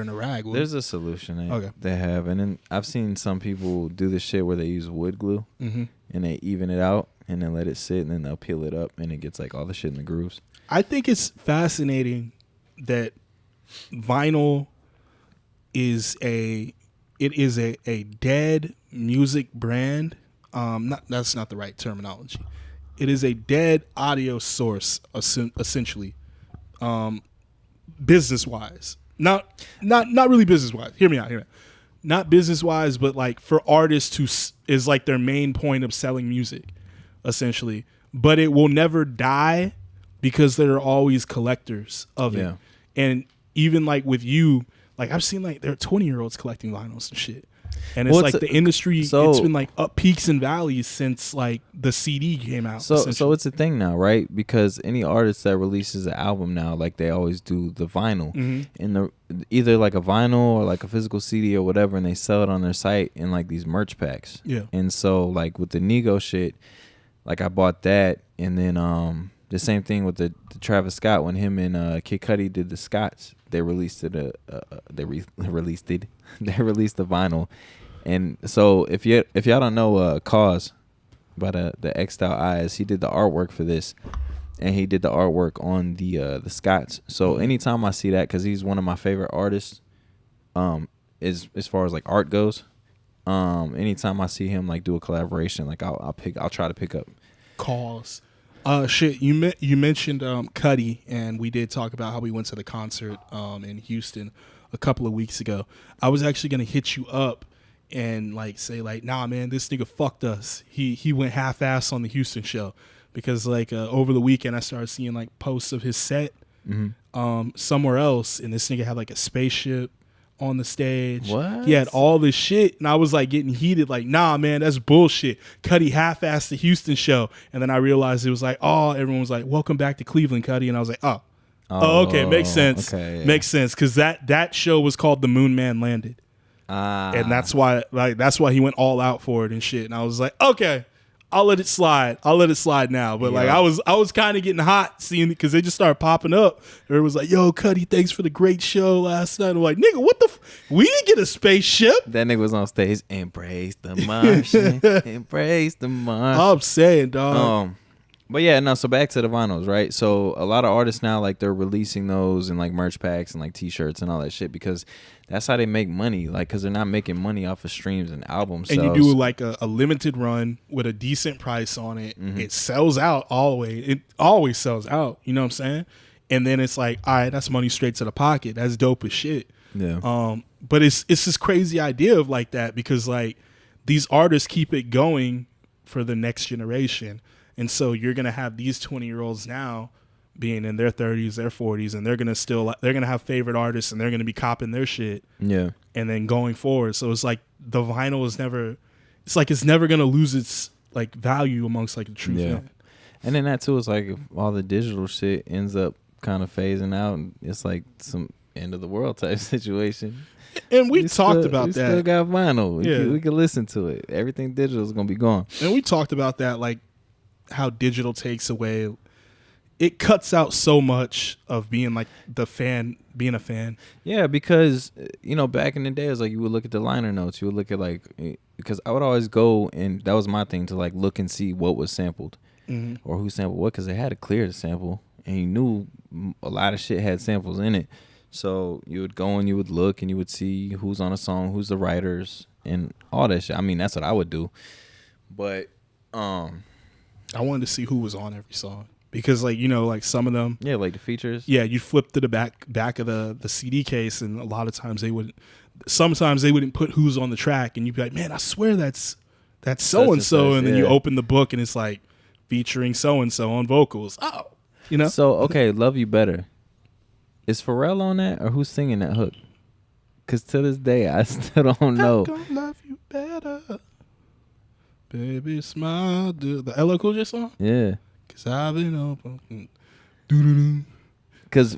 a rag. There's a solution Okay. they have, and then I've seen some people do this shit where they use wood glue and they even it out. And then let it sit, and then they'll peel it up, and it gets like all the shit in the grooves. I think it's fascinating that vinyl is a dead music brand. That's not the right terminology. It is a dead audio source, essentially, business wise. Not really business wise. Hear me out. Not business wise, but like for artists who is like their main point of selling music. Essentially, but it will never die because there are always collectors of it. And even like with you, like I've seen like there are 20-year-olds collecting vinyls and shit. And it's the industry, it's been like up peaks and valleys since like the CD came out. So it's a thing now, right? Because any artist that releases an album now, like they always do the vinyl in either like a vinyl or like a physical CD or whatever, and they sell it on their site in like these merch packs. Yeah. And so like with the Nego shit, like I bought that, and then the same thing with the Travis Scott when him and Kid Cudi did the Scotch. They released it. They released the vinyl, and so if y'all don't know Cause by the X Style Eyes, he did the artwork for this, and he did the artwork on the Scotch. So anytime I see that, because he's one of my favorite artists, is as far as like art goes. Anytime I see him like do a collaboration, like I'll try to pick up. Calls. Shit. You mentioned Cuddy, and we did talk about how we went to the concert in Houston a couple of weeks ago. I was actually gonna hit you up and like say like, nah, man, this nigga fucked us. He went half ass on the Houston show because like over the weekend I started seeing like posts of his set somewhere else, and this nigga had like a spaceship on the stage. What? He had all this shit, and I was like getting heated, like, nah, man, that's bullshit. Cuddy half-assed the Houston show, and then I realized it was like, oh, everyone was like, welcome back to Cleveland, Cuddy, and I was like, oh, okay, makes sense, okay, yeah. Makes sense, because that show was called The Moon Man Landed, and that's why he went all out for it and shit, and I was like, okay, I'll let it slide now. But like I was kind of getting hot seeing it because they just started popping up. Everyone was like, yo, Cuddy, thanks for the great show last night. I'm like, nigga, what the we didn't get a spaceship. That nigga was on stage. Embrace the Martian. Embrace the Martian. I'm saying, dog. But yeah, no, so back to the vinyls, right? So a lot of artists now, like, they're releasing those in like merch packs and like t-shirts and all that shit because that's how they make money. Like, because they're not making money off of streams and album sales. And you do like a limited run with a decent price on it. It sells out all the way. It always sells out. You know what I'm saying? And then it's like, all right, that's money straight to the pocket. That's dope as shit. Yeah. But it's this crazy idea of like that because like these artists keep it going for the next generation. And so you're going to have these 20-year-olds now being in their 30s, their 40s, and they're going to have favorite artists and they're going to be copping their shit. Yeah. And then going forward. So it's like the vinyl is it's never going to lose its like value amongst like the true fan. And then that too is like if all the digital shit ends up kind of phasing out, it's like some end of the world type situation. And we talked about we that. Still got vinyl. Yeah. We can listen to it. Everything digital is going to be gone. And we talked about that, like how digital takes away. It cuts out so much of being like being a fan. Yeah, because, you know, back in the day, it was like you would look at the liner notes. You would look at like, because I would always go, and that was my thing, to like look and see what was sampled or who sampled what, because they had to clear the sample, and you knew a lot of shit had samples in it. So you would go and you would look and you would see who's on a song, who's the writers, and all that shit. I mean, that's what I would do. But I wanted to see who was on every song. Because, like, you know, like some of them. Yeah, like the features. Yeah, you flip to the back of the CD case, and a lot of times sometimes they wouldn't put who's on the track, and you'd be like, man, I swear that's so-and-so. And then you open the book, and it's like featuring so-and-so on vocals. Oh, you know? So, okay, Love You Better. Is Pharrell on that, or who's singing that hook? Because to this day, I still don't know. I'm gonna love you better. Baby, smile. The LL Cool J song? Yeah. Cause I've been open. Because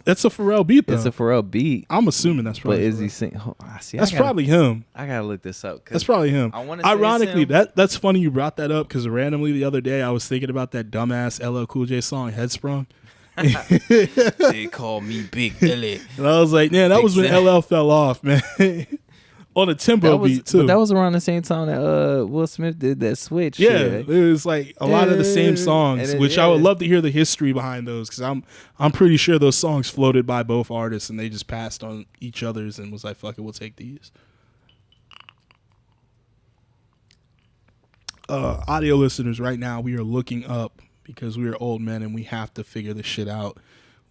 it's a Pharrell beat though. It's a Pharrell beat. I'm assuming that's probably. But is Pharrell. he sing? Oh, that's probably him. I gotta look this up. That's probably him. Ironically, that's funny you brought that up because randomly the other day I was thinking about that dumbass LL Cool J song Headsprung. They call me Big Ellie. And I was like, man, that was when LL fell off, man. On a tempo beat too. But that was around the same time that Will Smith did that switch. Yeah, it was like a lot of the same songs, which I would love to hear the history behind those because I'm pretty sure those songs floated by both artists and they just passed on each other's and was like, fuck it, we'll take these. Audio listeners, right now we are looking up because we are old men and we have to figure this shit out.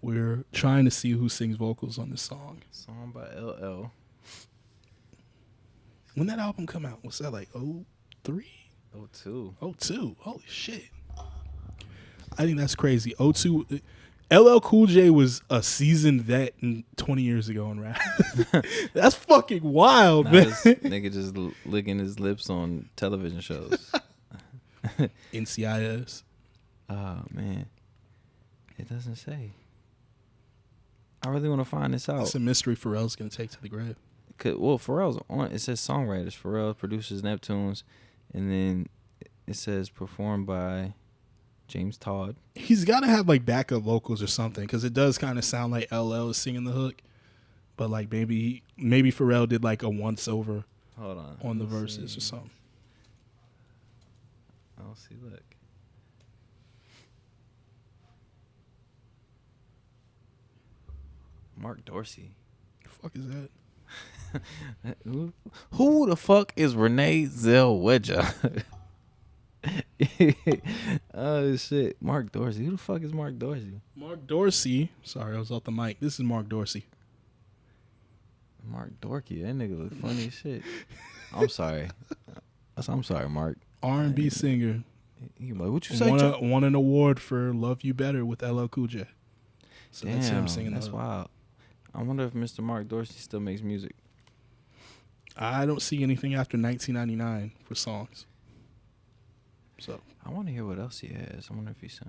We're trying to see who sings vocals on this song. Song by LL. When that album come out? What's that, like 03? 02. 02. Holy shit. I think that's crazy. 02. LL Cool J was a seasoned vet 20 years ago in rap. That's fucking wild, man. This nigga just licking his lips on television shows. NCIS. Oh, man. It doesn't say. I really want to find this out. That's a mystery Pharrell's going to take to the grave. Well, Pharrell's on. It says songwriters. Pharrell produces Neptunes, and then it says performed by James Todd. He's got to have like backup vocals or something because it does kind of sound like LL is singing the hook, but like maybe Pharrell did like a once over. Hold on. On the verses or something. I'll see. Look. Mark Dorsey. The fuck is that? Who the fuck is Renee Zellweger? Oh shit, Mark Dorsey. Who the fuck is Mark Dorsey? Mark Dorsey. Sorry, I was off the mic. This is Mark Dorsey. Mark Dorky. That nigga look funny as shit. I'm sorry. I'm sorry, Mark. R&B singer. He like, what you say? Won an award for "Love You Better" with LL Cool J. So Damn, that's him singing. That's wild. I wonder if Mr. Mark Dorsey still makes music. I don't see anything after 1999 for songs. So I want to hear what else he has. I wonder if he's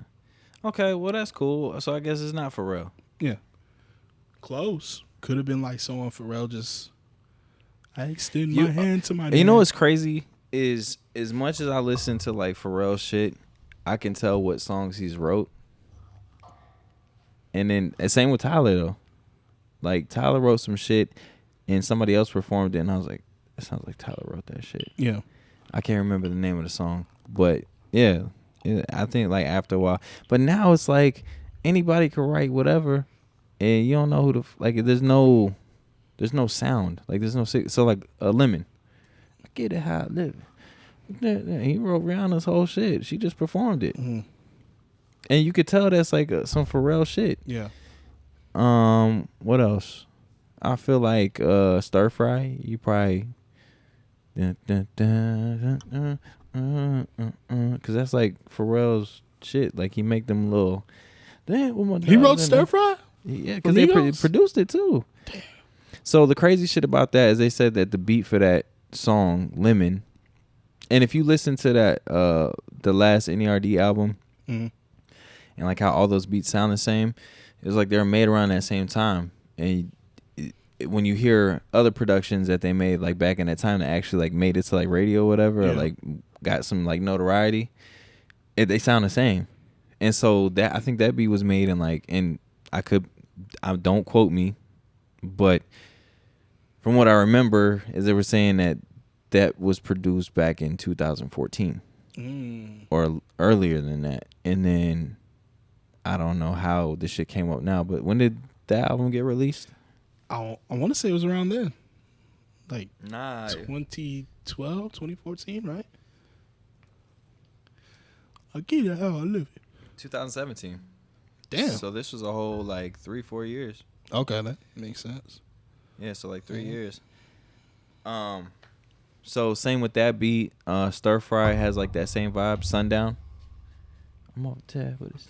okay. Well, that's cool. So I guess it's not Pharrell. Yeah, close. Could have been like someone Pharrell just. I extend my hand to my. You know what's crazy is as much as I listen to like Pharrell shit, I can tell what songs he's wrote. And then same with Tyler though. Like Tyler wrote some shit, and somebody else performed it, and I was like, "It sounds like Tyler wrote that shit." Yeah, I can't remember the name of the song, but yeah, I think like after a while. But now it's like anybody can write whatever, and you don't know who the like. There's no sound. Like there's no so like a Lemon. I get it how I live. He wrote Rihanna's whole shit. She just performed it, and you could tell that's like some Pharrell shit. Yeah. What else? I feel like Stir Fry. You probably. Cause that's like Pharrell's shit. Like he make them little. He wrote Stir Fry. Yeah, because they produced it too. Damn. So the crazy shit about that is they said that the beat for that song Lemon, and if you listen to that the last NERD album, and like how all those beats sound the same, it was like they were made around that same time. And when you hear other productions that they made like back in that time that actually like made it to like radio or whatever, or like got some like notoriety, they sound the same. And so that I think that beat was made in like, and I don't quote me, but from what I remember is they were saying that was produced back in 2014 or earlier than that. And then I don't know how this shit came up now, but when did that album get released? I want to say it was around then. Like 2012, 2014, right? I get it how I live it. 2017. Damn. So this was a whole like 3-4 years. Okay, that makes sense. Yeah, so like 3 years. So same with that beat. Stir Fry has like that same vibe. Sundown. I'm off tab, but it's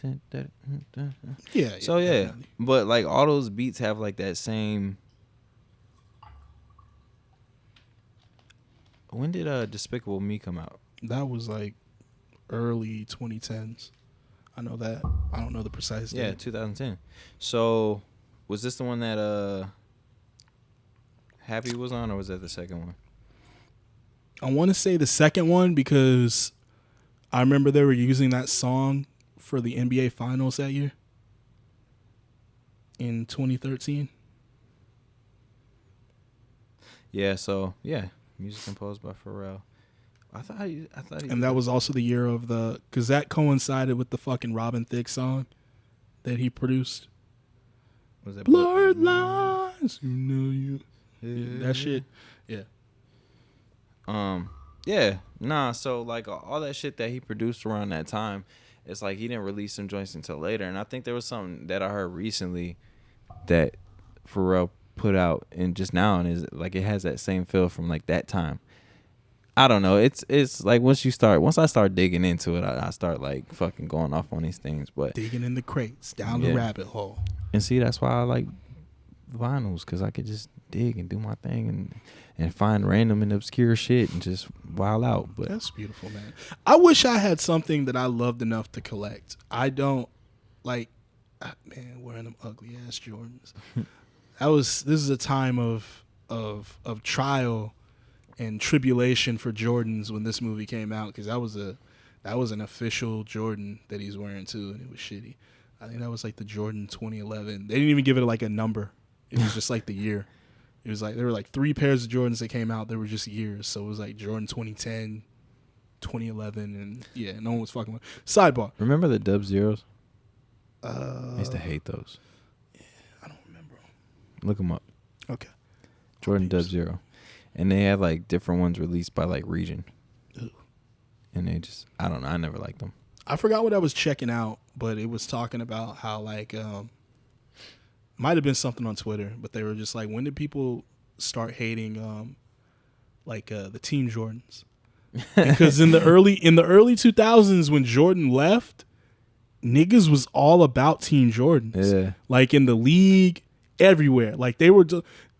yeah. So yeah, definitely. But like all those beats have like that same. When did Despicable Me come out? That was like early 2010s. I know that. I don't know the precise date. Yeah, 2010. So was this the one that Happy was on, or was that the second one? I want to say the second one because I remember they were using that song for the NBA Finals that year in 2013. Yeah, so yeah, music composed by Pharrell. I thought he and that was also the year of because that coincided with the fucking Robin Thicke song that he produced. Was that Blurred Lines? You know you. Yeah. That shit. Yeah. Yeah, nah, so like all that shit that he produced around that time, it's like he didn't release some joints until later. And I think there was something that I heard recently that Pharrell put out and just now, and is like it has that same feel from like that time. I don't know. It's like once I start digging into it, I start like fucking going off on these things. But digging in the crates, down the rabbit hole. And see, that's why I like vinyls, because I could just dig and do my thing and find random and obscure shit and just wild out. But that's beautiful, man. I wish I had something that I loved enough to collect. I don't like, man, wearing them ugly ass Jordans. This is a time of trial and tribulation for Jordans when this movie came out, because that was an official Jordan that he's wearing too, and it was shitty. I think that was like the Jordan 2011. They didn't even give it like a number. It was just like the year. It was like there were like 3 pairs of Jordans that came out. They were just years. So it was like Jordan 2010, 2011, and yeah, no one was fucking with. Sidebar. Remember the Dub Zeros? I used to hate those. Yeah, I don't remember. Look them up. Okay. Jordan Dub Zero. And they have like different ones released by like region. Ooh. And they just, I don't know. I never liked them. I forgot what I was checking out, but it was talking about how like might have been something on Twitter, but they were just like, when did people start hating the Team Jordans? Because in the early 2000s when Jordan left, niggas was all about Team Jordans. Yeah. Like in the league, everywhere. Like they were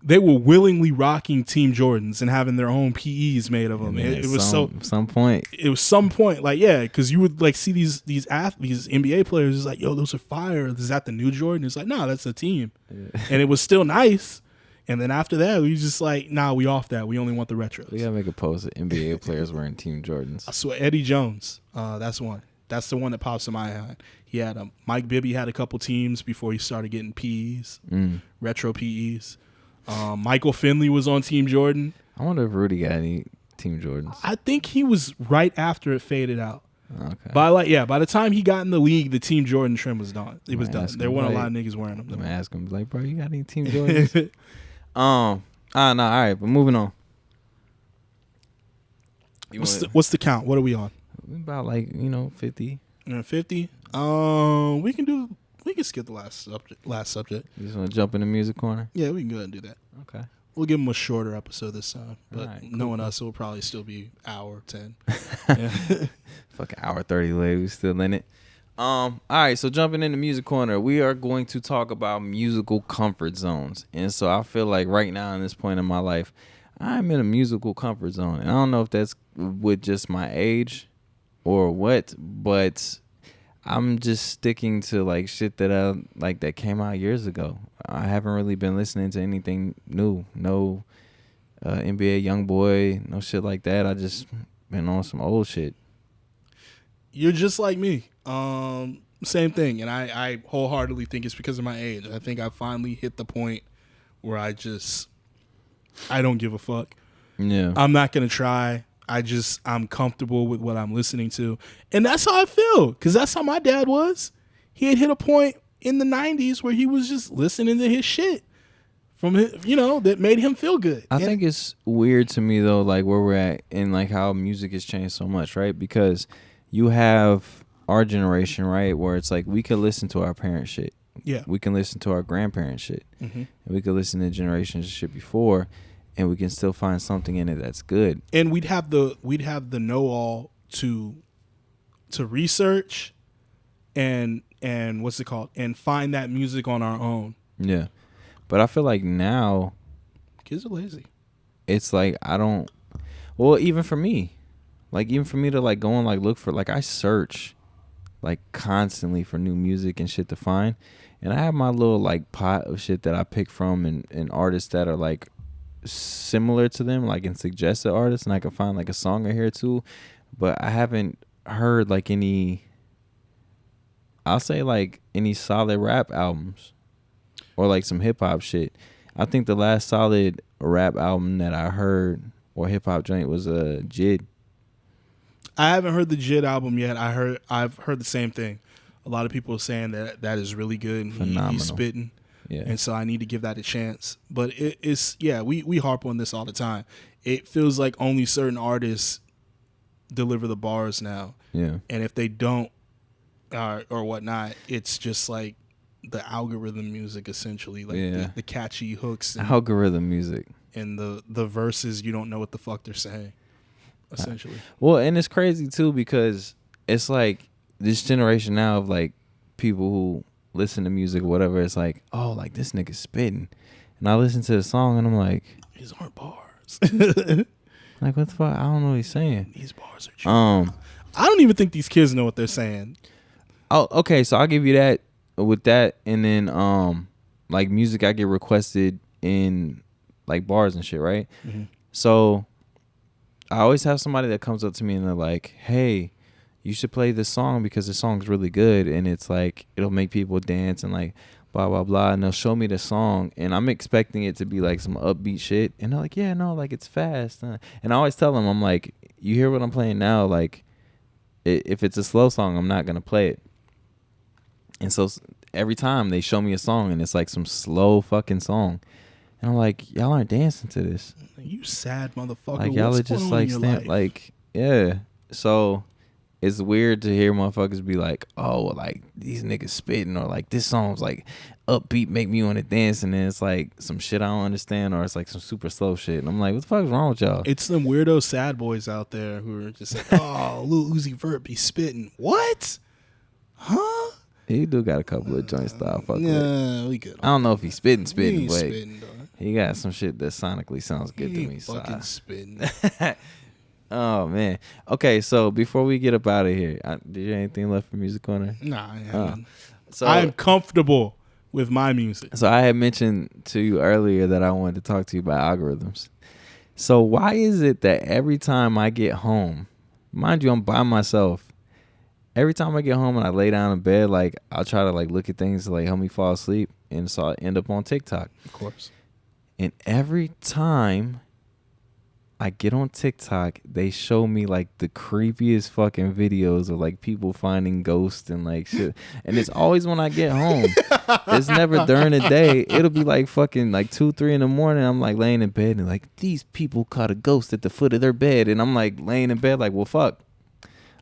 willingly rocking Team Jordans and having their own PEs made of them. It was some point. It was some point, like, yeah, because you would like see these NBA players. It's like, yo, those are fire. Is that the new Jordan? It's like, no, that's a team, and it was still nice. And then after that, we just like, nah, we off that. We only want the retros. We gotta make a post of NBA players wearing Team Jordans. I swear, Eddie Jones, that's one. That's the one that pops in my eye. He had Mike Bibby had a couple teams before he started getting PEs, retro PEs. Michael Finley was on Team Jordan. I wonder if Rudy got any Team Jordans. I think he was right after it faded out. Okay. By the time he got in the league, the Team Jordan trim was done. It was done. There weren't a lot of niggas wearing them. I'm gonna ask him, like, bro, you got any Team Jordans? No, all right, but moving on. What's the count? What are we on? About 50. 50. We can skip the last subject. You just want to jump in the music corner? Yeah, we can go ahead and do that. Okay. We'll give them a shorter episode this time, but right, knowing us, it will probably still be hour 10. Fucking hour 30 later, we still in it. All right, so jumping in the music corner, we are going to talk about musical comfort zones. And so I feel like right now in this point in my life, I'm in a musical comfort zone. And I don't know if that's with just my age or what, but I'm just sticking to like shit that that came out years ago. I haven't really been listening to anything new. No NBA YoungBoy, no shit like that. I just been on some old shit. You're just like me. Same thing. And I wholeheartedly think it's because of my age. I think I finally hit the point where I don't give a fuck. Yeah. I'm not going to try. I'm comfortable with what I'm listening to. And that's how I feel. Because that's how my dad was. He had hit a point in the 90s where he was just listening to his shit from that made him feel good. I think it's weird to me though, like where we're at and like how music has changed so much, right? Because you have our generation, right, where it's like we could listen to our parents' shit. Yeah. We can listen to our grandparents' shit. Mm-hmm. And we could listen to generations of shit before, and we can still find something in it that's good. And we'd have the know-all to research and what's it called? And find that music on our own. Yeah. But I feel like now kids are lazy. It's like even for me. Like even for me to like go and like look for like I search like constantly for new music and shit to find. And I have my little like pot of shit that I pick from and artists that are like similar to them, like and suggested artists, and I can find like a song or here too. But I haven't heard like any solid rap albums or like some hip hop shit. I think the last solid rap album that I heard or hip hop joint was JID. I haven't heard the JID album yet. I've heard the same thing. A lot of people are saying that is really good and he's spitting. Yeah. And so I need to give that a chance. But we harp on this all the time. It feels like only certain artists deliver the bars now. Yeah. And if they don't or whatnot, it's just like the algorithm music essentially. Like the catchy hooks. And, algorithm music. And the verses, you don't know what the fuck they're saying. Essentially. Well, and it's crazy too because it's like this generation now of like people who listen to music or whatever. It's like, oh, like this nigga's spitting, and I listen to the song and I'm like, these aren't bars. Like what the fuck? I don't know what he's saying. These bars are true. I don't even think these kids know what they're saying. Oh, okay. So I'll give you that with that, and then like music I get requested in like bars and shit, right? Mm-hmm. So I always have somebody that comes up to me and they're like, hey, you should play this song because the song's really good and it's like it'll make people dance and like blah blah blah, and they'll show me the song and I'm expecting it to be like some upbeat shit and they're like, yeah, no, like it's fast, and I always tell them, I'm like, you hear what I'm playing now, like if it's a slow song I'm not gonna play it. And so every time they show me a song and it's like some slow fucking song, and I'm like, y'all aren't dancing to this. You sad motherfucker. Like y'all What's are just going on like in your life? like yeah. So it's weird to hear motherfuckers be like, oh, like these niggas spitting, or like this song's like upbeat, make me want to dance, and then it's like some shit I don't understand, or it's like some super slow shit, and I'm like, what the fuck is wrong with y'all? It's some weirdo sad boys out there who are just like, oh, Lil Uzi Vert be spitting. What? Huh? He do got a couple of joints that I fuck with. Nah, we good. I don't know if he's spitting, He but ain't spitting, dog. he got some shit that sonically sounds good He to ain't me. fucking spitting. Oh man. Okay, so before we get up out of here, did you have anything left for Music Corner? Nah, I haven't. So I am comfortable with my music. So I had mentioned to you earlier that I wanted to talk to you about algorithms. So why is it that every time I get home, mind you, I'm by myself. Every time I get home and I lay down in bed, like I'll try to like look at things to like help me fall asleep, and so I end up on TikTok. Of course. And every time I get on TikTok, they show me like the creepiest fucking videos of like people finding ghosts and like shit. And it's always when I get home. It's never during the day. It'll be like fucking like 2, 3 in the morning. I'm like laying in bed and like these people caught a ghost at the foot of their bed. And I'm like laying in bed like, well, fuck.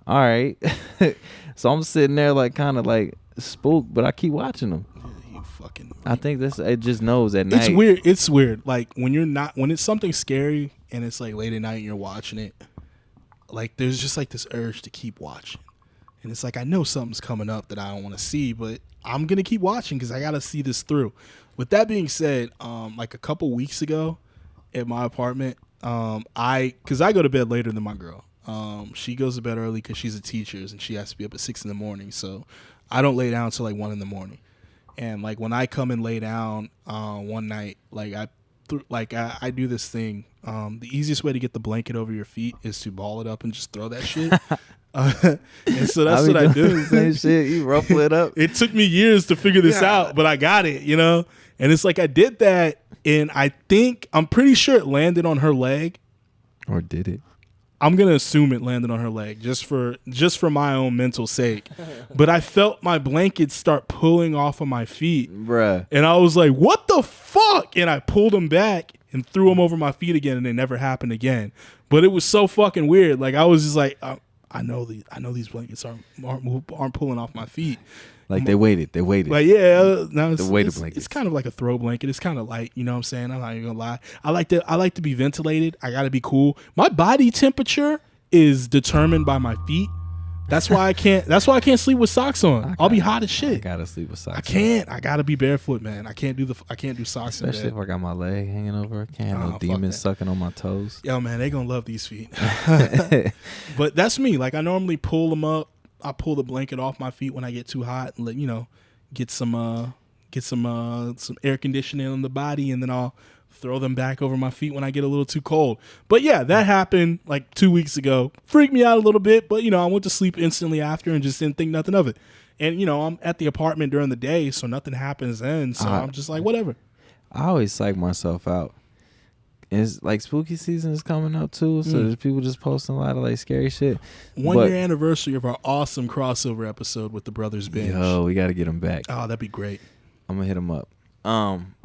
All right. So I'm sitting there like kind of like spooked, but I keep watching them. You fucking. I think it just knows at night. It's weird. Like when it's something scary and it's like late at night and you're watching it, like there's just like this urge to keep watching. And it's like, I know something's coming up that I don't want to see, but I'm going to keep watching because I got to see this through. With that being said, like a couple weeks ago at my apartment, because I go to bed later than my girl. She goes to bed early because she's a teacher and she has to be up at 6 in the morning. So I don't lay down until like 1 in the morning. And like when I come and lay down one night, like I do this thing. The easiest way to get the blanket over your feet is to ball it up and just throw that shit. And so that's what I do. Same shit. You ruffle it up. It took me years to figure this out, but I got it, you know? And it's like I did that, and I'm pretty sure it landed on her leg. Or did it? I'm gonna assume it landed on her leg just for my own mental sake. But I felt my blanket start pulling off of my feet, bruh, and I was like, "What the fuck?" And I pulled them back and threw them over my feet again, and it never happened again. But it was so fucking weird. Like I was just like, I know these blankets aren't pulling off my feet. Like they waited. Like yeah, no, the weighted blankets. It's kind of like a throw blanket. It's kind of light, you know what I'm saying? I'm not even gonna lie. I like to be ventilated. I gotta be cool. My body temperature is determined by my feet. That's why I can't sleep with socks on. I'll be hot as shit. I gotta sleep with socks. I can't. I gotta be barefoot, man. I can't do socks. Especially if I got my leg hanging over. I can't have no demons sucking on my toes. Yo, man, they gonna love these feet. But that's me. Like I normally pull them up. I pull the blanket off my feet when I get too hot and let get some air conditioning on the body, and then I'll throw them back over my feet when I get a little too cold. But yeah, that happened like 2 weeks ago. Freaked me out a little bit, but I went to sleep instantly after and just didn't think nothing of it. And I'm at the apartment during the day, so nothing happens then. So I'm just like, whatever. I always psych myself out. It's like spooky season is coming up too, so there's people just posting a lot of like scary shit. 1 year anniversary of our awesome crossover episode with the Brothers Binge. Yo, we got to get them back. Oh, that'd be great. I'm gonna hit them up.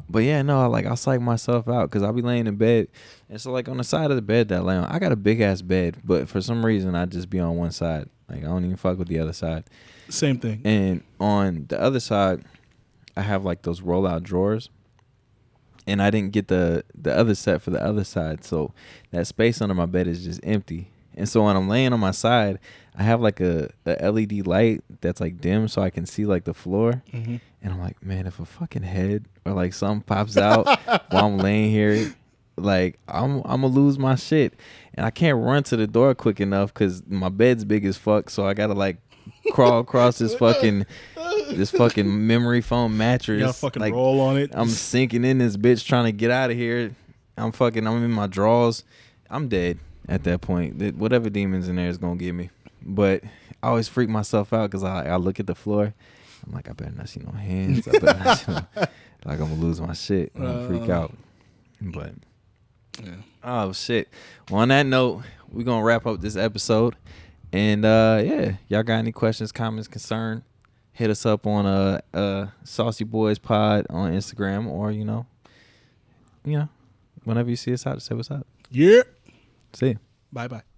But yeah, no, like I'll psych myself out because I'll be laying in bed, and so like on the side of the bed that I lay on, I got a big ass bed, but for some reason I just be on one side. Like I don't even fuck with the other side. Same thing. And on the other side, I have like those roll out drawers. And I didn't get the other set for the other side, so that space under my bed is just empty. And so when I'm laying on my side, I have like a LED light that's like dim, so I can see like the floor. Mm-hmm. And I'm like, man, if a fucking head or like something pops out while I'm laying here, like I'm gonna lose my shit. And I can't run to the door quick enough because my bed's big as fuck, so I gotta like crawl across this fucking memory foam mattress. You gotta fucking like, roll on it. I'm sinking in this bitch trying to get out of here. I'm in my drawers. I'm dead at that point. Whatever demons in there is gonna get me. But I always freak myself out because I look at the floor. I'm like, I better not see no hands. I better not see like I'm gonna lose my shit. I'm gonna freak out. But yeah. Oh shit. Well, on that note, we're gonna wrap up this episode. And yeah, y'all got any questions, comments, concern? hit us up on Saucy Boys Pod on Instagram, or whenever you see us out, say what's up. Yeah. See ya. Bye bye.